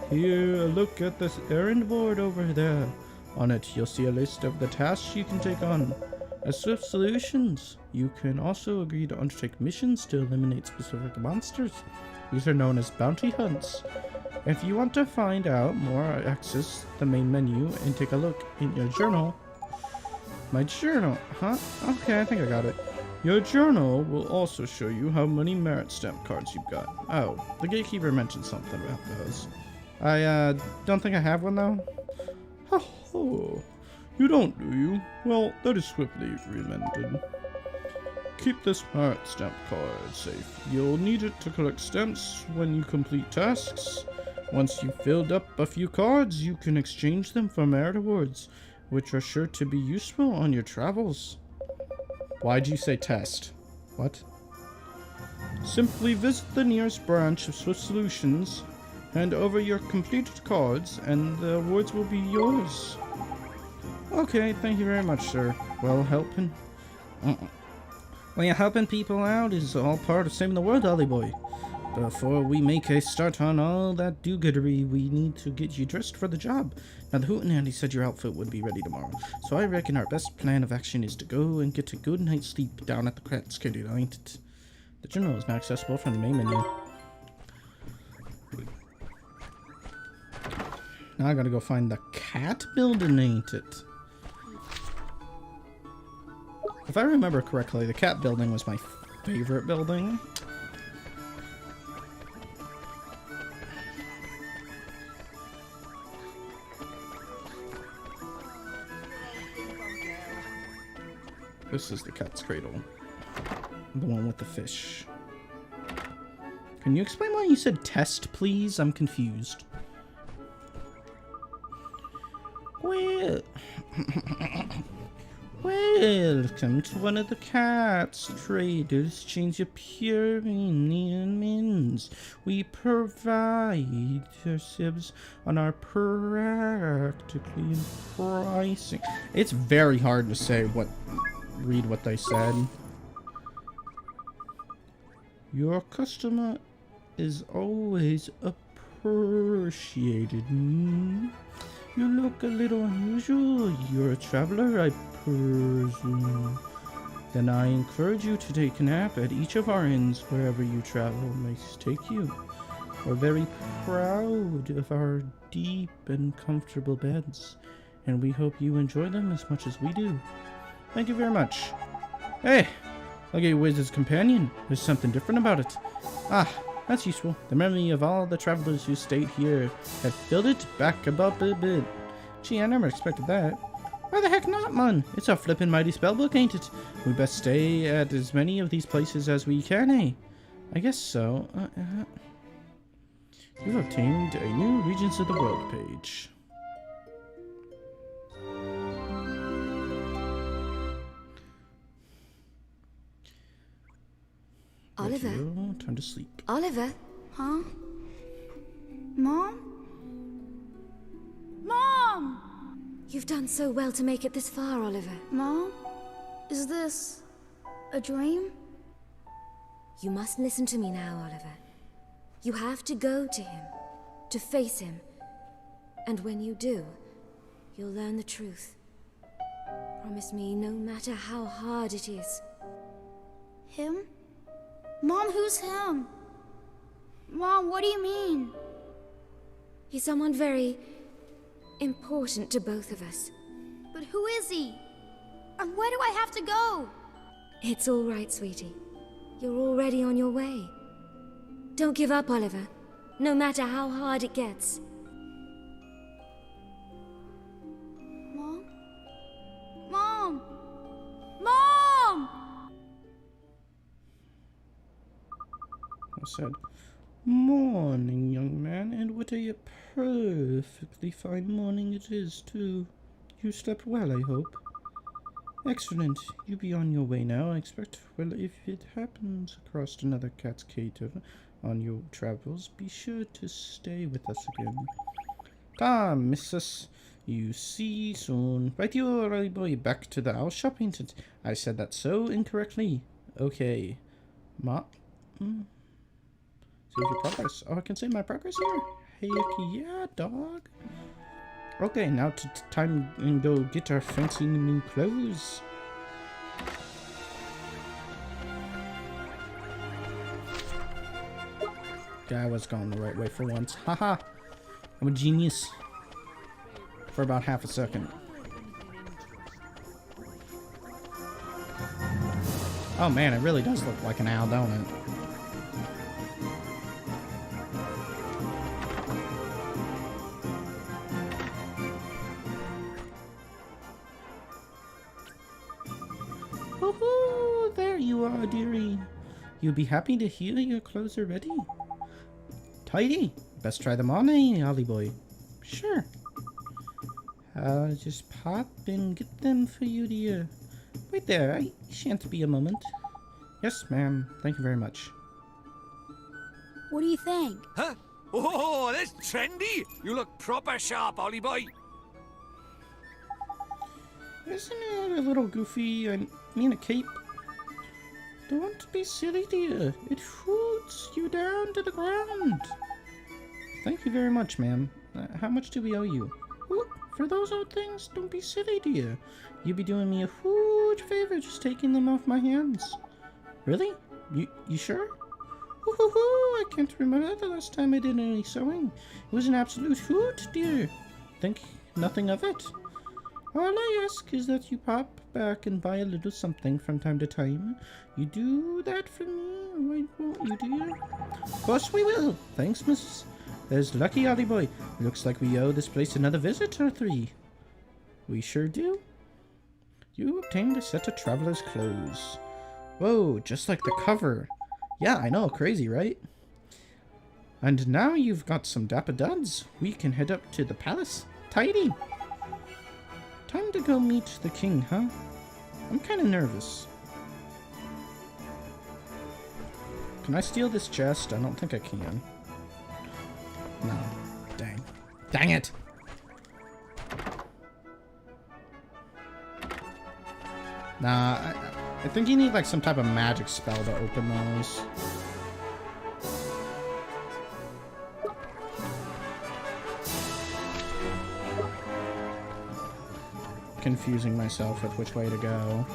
Here, a look at this errand board over there. On it, you'll see a list of the tasks you can take on. As swift solutions, you can also agree to undertake missions to eliminate specific monsters. These are known as bounty hunts. If you want to find out more, access the main menu and take a look in your journal. My journal, huh? Okay, I think I got it. Your journal will also show you how many merit stamp cards you've got. Oh, the gatekeeper mentioned something about those. I don't think I have one though. Oh, you don't, do you? Well, that is swiftly remended. Keep this merit stamp card safe. You'll need it to collect stamps when you complete tasks. Once you've filled up a few cards, you can exchange them for merit awards, which are sure to be useful on your travels. Why'd you say test? What? Simply visit the nearest branch of Swift Solutions, hand over your completed cards, and the awards will be yours. Okay, thank you very much, sir. Well, helping people out is all part of saving the world, Ollie boy. Before we make a start on all that do-goodery, we need to get you dressed for the job. Now, the Hootenandy said your outfit would be ready tomorrow, so I reckon our best plan of action is to go and get a good night's sleep down at the CIRKITT, ain't it? The journal is now accessible from the main menu. Now I gotta go find the cat building, ain't it? If I remember correctly, the cat building was my favorite building. This is the cat's cradle. The one with the fish. Can you explain why you said test, please? I'm confused. Well, welcome to one of the cat's traders. Change your pure means. We provide ourselves on our practically pricing. It's very hard to say read what they said. Your customer is always appreciated. You look a little unusual. You're a traveler, I presume. Then I encourage you to take a nap at each of our inns wherever you travel may take you. We're very proud of our deep and comfortable beds, and we hope you enjoy them as much as we do. Thank you very much. Hey, look at your wizard's companion. There's something different about it. Ah, that's useful. The memory of all the travelers who stayed here have filled it back above a bit. Gee, I never expected that. Why the heck not, man? It's a flippin' mighty spellbook, ain't it? We best stay at as many of these places as we can, eh? I guess so. You've obtained a new Regions of the World page. Oliver. Time to sleep. Oliver. Huh? Mom? Mom! You've done so well to make it this far, Oliver. Mom? Is this a dream? You must listen to me now, Oliver. You have to go to him, to face him. And when you do, you'll learn the truth. Promise me, no matter how hard it is. Him? Mom, who's him? Mom, what do you mean? He's someone very important to both of us. But who is he? And where do I have to go? It's all right, sweetie. You're already on your way. Don't give up, Oliver, no matter how hard it gets. Mom? Mom! Mom! I said, "Morning, young man, and what a perfectly fine morning it is, too. You slept well, I hope." Excellent. You be on your way now. I expect, well, if it happens across another cascade on your travels, be sure to stay with us again. Come, missus. You see soon. Right, you already boy. Back to the owl shopping. I said that so incorrectly. Okay. Save your progress. Oh, I can save my progress here? Heck yeah, dog. Okay, now time and go get our fancy new clothes. I was going the right way for once. Haha. I'm a genius. For about half a second. Oh man, it really does look like an owl, don't it? Woohoo! There you are, dearie. You'll be happy to hear your clothes are ready. Tidy. Best try them on, eh, Ollie boy? Sure. I'll just pop and get them for you, dear. Wait there, I shan't be a moment. Yes, ma'am. Thank you very much. What do you think? Huh? Oh, that's trendy. You look proper sharp, Ollie boy. Isn't it a little goofy? I mean a cape. Don't be silly, dear. It shoots you down to the ground. Thank you very much, ma'am. How much do we owe you? Ooh, for those old things, don't be silly, dear. You'd be doing me a huge favor just taking them off my hands. Really? You sure? Woo-hoo-hoo! I can't remember the last time I did any sewing. It was an absolute hoot, dear. Think nothing of it. All I ask is that you pop back and buy a little something from time to time. You do that for me, won't you, dear? Of course we will. Thanks, Miss. There's lucky, Ollie boy. Looks like we owe this place another visit or three. We sure do. You obtained a set of traveler's clothes. Whoa, just like the cover. Yeah, I know, crazy, right? And now you've got some dapper duds. We can head up to the palace. Tidy. Time to go meet the king, huh? I'm kind of nervous. Can I steal this chest? I don't think I can. No. Dang. Dang it! Nah, I think you need like some type of magic spell to open those. Confusing myself with which way to go.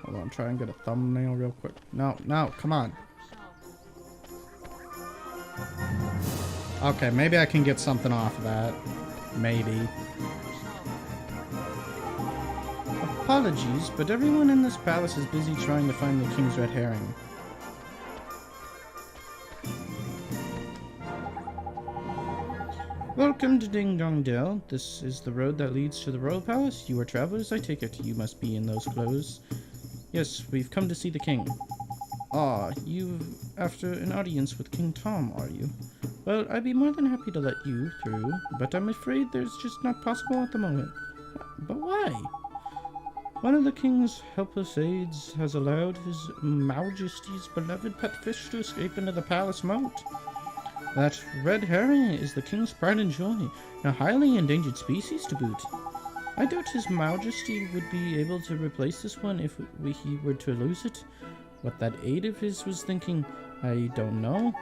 Hold on, try and get a thumbnail real quick. No, come on. Okay, maybe I can get something off of that. Maybe. Apologies, but everyone in this palace is busy trying to find the king's red herring. Welcome to Ding Dong Dell. This is the road that leads to the royal palace. You are travelers, I take it. You must be in those clothes. Yes, we've come to see the king. Ah, you after an audience with King Tom, are you? Well, I'd be more than happy to let you through, but I'm afraid there's just not possible at the moment. But why? One of the king's helpless aides has allowed his majesty's beloved pet fish to escape into the palace moat. That red herring is the king's pride and joy, a highly endangered species to boot. I doubt his majesty would be able to replace this one if he were to lose it. What that aide of his was thinking, I don't know.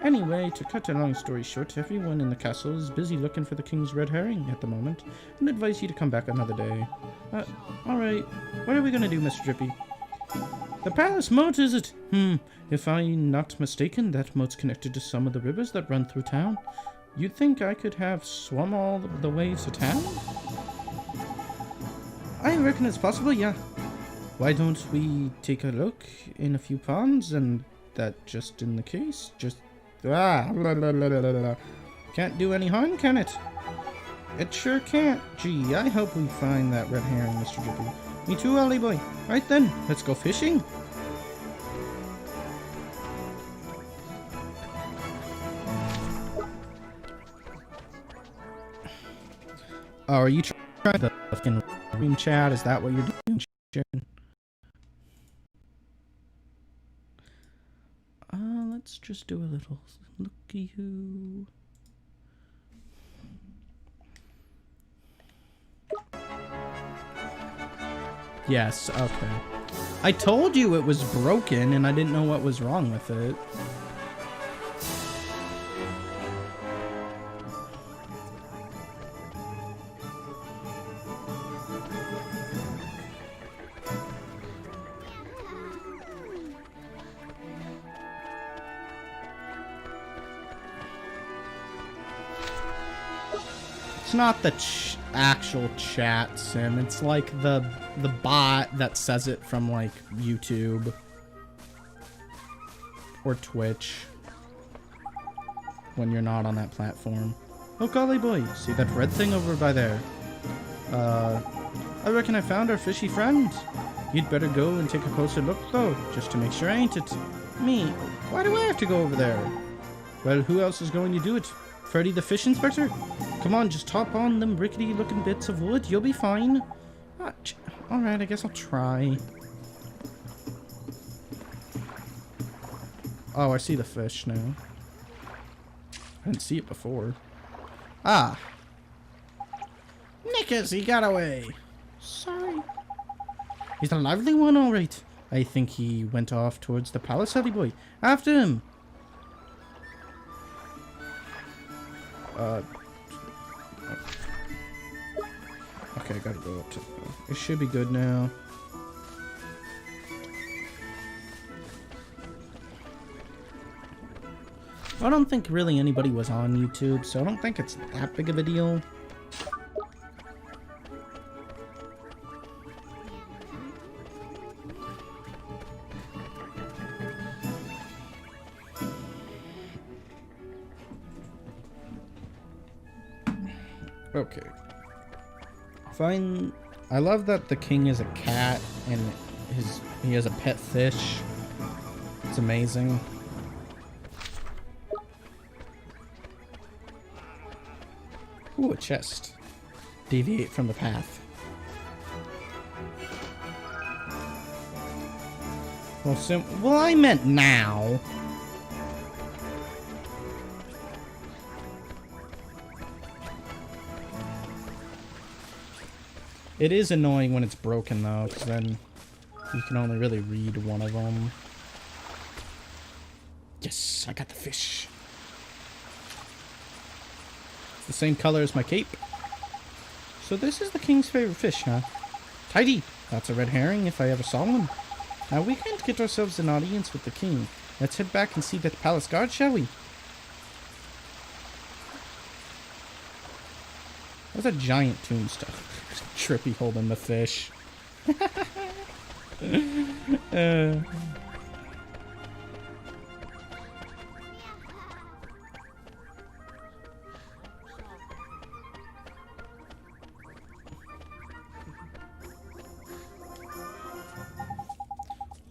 Anyway, to cut a long story short, everyone in the castle is busy looking for the king's red herring at the moment, and advise you to come back another day. Alright, what are we gonna do, Mr. Drippy? The palace moat, is it? If I'm not mistaken, that moat's connected to some of the rivers that run through town. You'd think I could have swum all the way to town? I reckon it's possible, yeah. Why don't we take a look in a few ponds, and that just in the case, just... blah, blah, blah, blah, blah. Can't do any harm, can it? It sure can't. Gee, I hope we find that red herring, Mr. Drippy. Me too, Ollie boy. Right then, let's go fishing. Oh, are you trying the fucking room chat? Is that what you're doing, Sharon? Let's just do a little looky-hoo. Yes, okay. I told you it was broken and I didn't know what was wrong with it. It's not the actual chat sim. It's like the bot that says it from like YouTube or Twitch when you're not on that platform. Oh golly boy, see that red thing over by there? I reckon I found our fishy friend. You'd better go and take a closer look though, just to make sure, ain't it? Me? Why do I have to go over there? Well, who else is going to do it? Freddy the Fish Inspector? Come on, just hop on them rickety looking bits of wood. You'll be fine. Alright, I guess I'll try. Oh, I see the fish now. I didn't see it before. Ah. Nickers, he got away. Sorry. He's a lively one, alright. I think he went off towards the palace, Ellie boy. After him. Okay, I gotta go up to... It should be good now. I don't think really anybody was on YouTube, so I don't think it's that big of a deal. Okay. Fine. I love that the king is a cat and he has a pet fish. It's amazing. Ooh, a chest. Deviate from the path. Well, I meant now. It is annoying when it's broken, though, because then you can only really read one of them. Yes, I got the fish. It's the same color as my cape. So this is the king's favorite fish, huh? Tidy! That's a red herring if I ever saw one. Now we can't get ourselves an audience with the king. Let's head back and see that palace guard, shall we? That's a giant tombstone. Trippy holding the fish.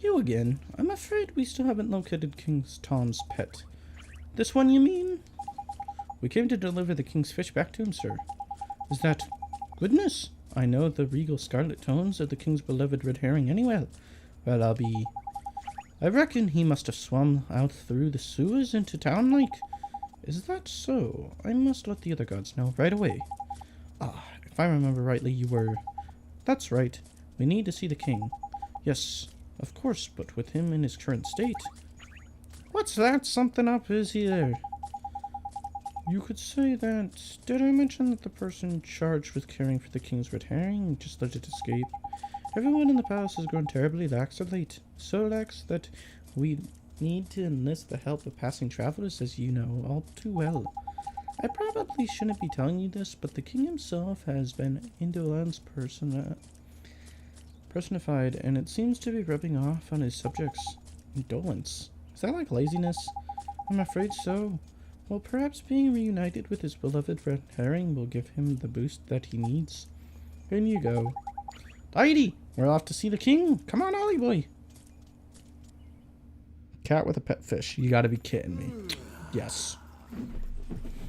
You again. I'm afraid we still haven't located King Tom's pet. This one, you mean? We came to deliver the king's fish back to him, sir. Is that... Goodness! I know the regal scarlet tones of the king's beloved red herring anyway. Well, I reckon he must have swum out through the sewers into town, like. Is that so? I must let the other gods know right away. Ah, if I remember rightly, you were... That's right. We need to see the king. Yes, of course, but with him in his current state. What's that? Something up, is he there? You could say that. Did I mention that the person charged with caring for the king's red herring just let it escape? Everyone in the palace has grown terribly lax of late. So lax that we need to enlist the help of passing travelers, as you know all too well. I probably shouldn't be telling you this, but the king himself has been indolence personified, and it seems to be rubbing off on his subjects. Indolence? Is that like laziness? I'm afraid so. Well, perhaps being reunited with his beloved red herring will give him the boost that he needs. In you go. Tidy! We're off to see the king! Come on, Ollie boy! Cat with a pet fish. You gotta be kidding me. Yes.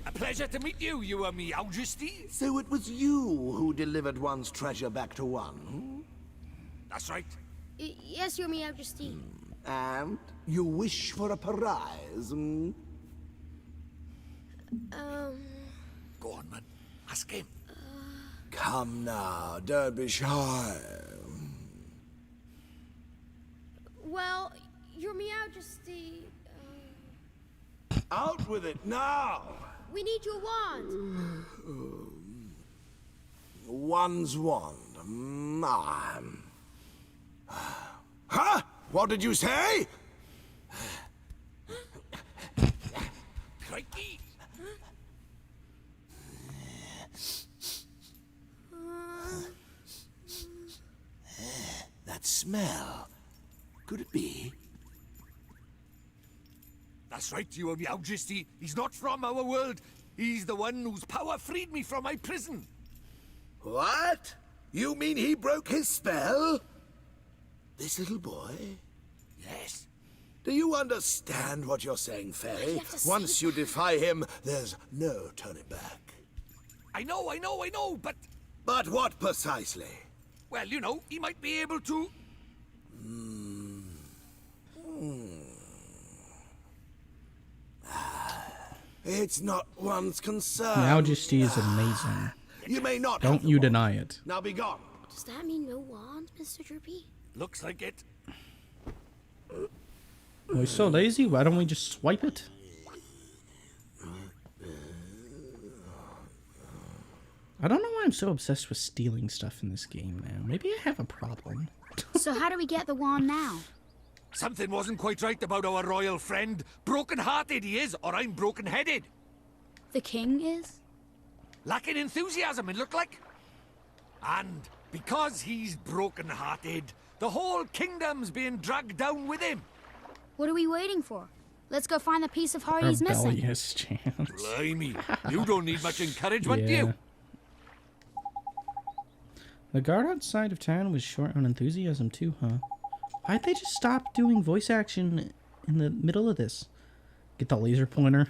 A pleasure to meet you, Your Majesty. So it was you who delivered one's treasure back to one? Hmm? That's right. Yes, Your Majesty. And you wish for a prize? Hmm? Go on, man. Ask him. Come now, don't be shy. Well, Your Majesty, Out with it now! we need your wand. One's wand. Huh? What did you say? Crikey! That smell. Could it be? That's right, Your Majesty. He's not from our world. He's the one whose power freed me from my prison. What? You mean he broke his spell? This little boy? Yes. Do you understand what you're saying, Fairy? Once you defy him, there's no turning back. I know, but... But what precisely? Well, you know, he might be able to... It's not one's concern. Majesty is amazing. You may not. Don't you deny it. Now be gone. Does that mean no wand, Mr. Drippy? Looks like it. We're so lazy, why don't we just swipe it? I don't know why I'm so obsessed with stealing stuff in this game now. Maybe I have a problem. So how do we get the wand now? Something wasn't quite right about our royal friend. Broken-hearted he is, or I'm broken-headed. The king is? Lacking enthusiasm, it looked like. And because he's broken-hearted, the whole kingdom's being dragged down with him. What are we waiting for? Let's go find the piece of heart he's missing. Rebellious chance. Blimey, you don't need much encouragement, do Yeah. you? The guard outside of town was short on enthusiasm too, huh? Why'd they just stop doing voice action in the middle of this? Get the laser pointer.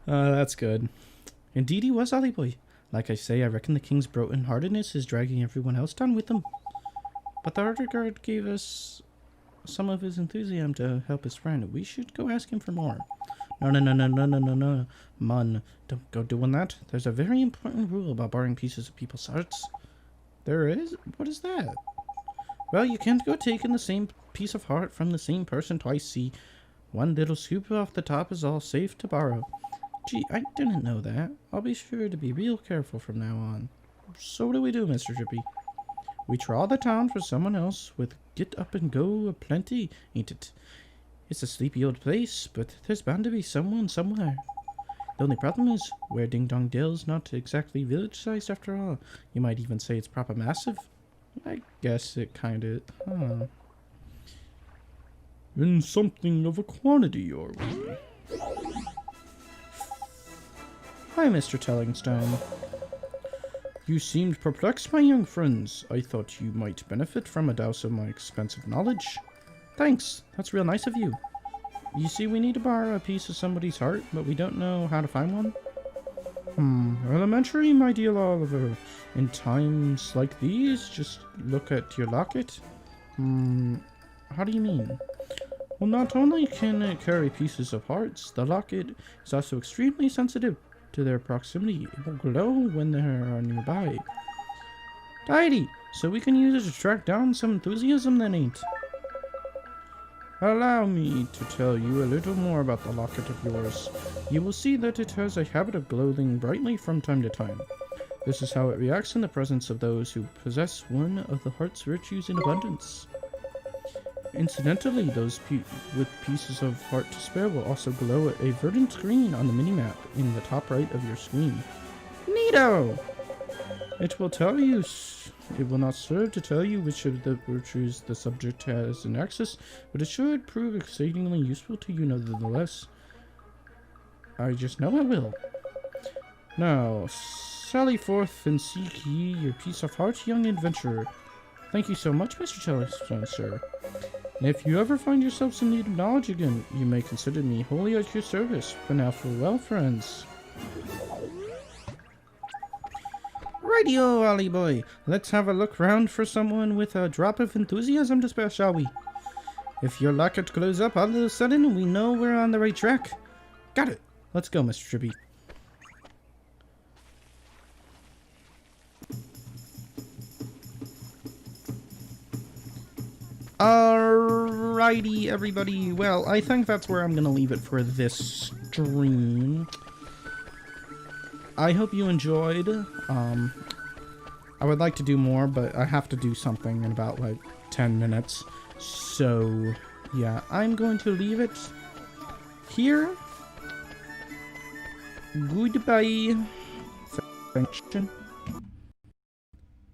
That's good. Indeed he was, Ollie boy. Like I say, I reckon the king's broken-heartedness is dragging everyone else down with him. But the other guard gave us some of his enthusiasm to help his friend. We should go ask him for more. No. Mun, don't go doing that. There's a very important rule about borrowing pieces of people's hearts. There is? What is that? Well, you can't go taking the same piece of heart from the same person twice, see? One little scoop off the top is all safe to borrow. Gee, I didn't know that. I'll be sure to be real careful from now on. So what do we do, Mr. Drippy? We trawl the town for someone else with get up and go aplenty, ain't it? It's a sleepy old place, but there's bound to be someone somewhere. The only problem is, where Ding Dong Dell's not exactly village-sized after all. You might even say it's proper massive. I guess it kinda, huh. In something of a quantity, are we? Hi, Mr. Tellingstone. You seemed perplexed, my young friends. I thought you might benefit from a dose of my expensive knowledge. Thanks, that's real nice of you. You see, we need to borrow a piece of somebody's heart, but we don't know how to find one. Elementary, my dear Oliver. In times like these, just look at your locket. How do you mean? Well, not only can it carry pieces of hearts, the locket is also extremely sensitive to their proximity. It will glow when they are nearby. Tidy! So we can use it to track down some enthusiasm then, ain't? Allow me to tell you a little more about the locket of yours. You will see that it has a habit of glowing brightly from time to time. This is how it reacts in the presence of those who possess one of the heart's virtues in abundance. Incidentally, those with pieces of heart to spare will also glow a verdant green on the minimap in the top right of your screen. Neato! It will tell you. It will not serve to tell you which of the virtues the subject has in access, but it should prove exceedingly useful to you nevertheless. I just know I will. Now, sally forth and seek ye your peace of heart, young adventurer. Thank you so much, Mr. Telestone, sir. And if you ever find yourselves in need of knowledge again, you may consider me wholly at your service. For now, farewell, friends. Radio, Ollie boy. Let's have a look round for someone with a drop of enthusiasm to spare, shall we? If your locket glows up all of a sudden, we know we're on the right track. Got it. Let's go, Mr. Trippy. Alrighty, everybody. Well, I think that's where I'm going to leave it for this stream. I hope you enjoyed. I would like to do more, but I have to do something in about, like, 10 minutes. So, yeah, I'm going to leave it here. Goodbye. Thank you.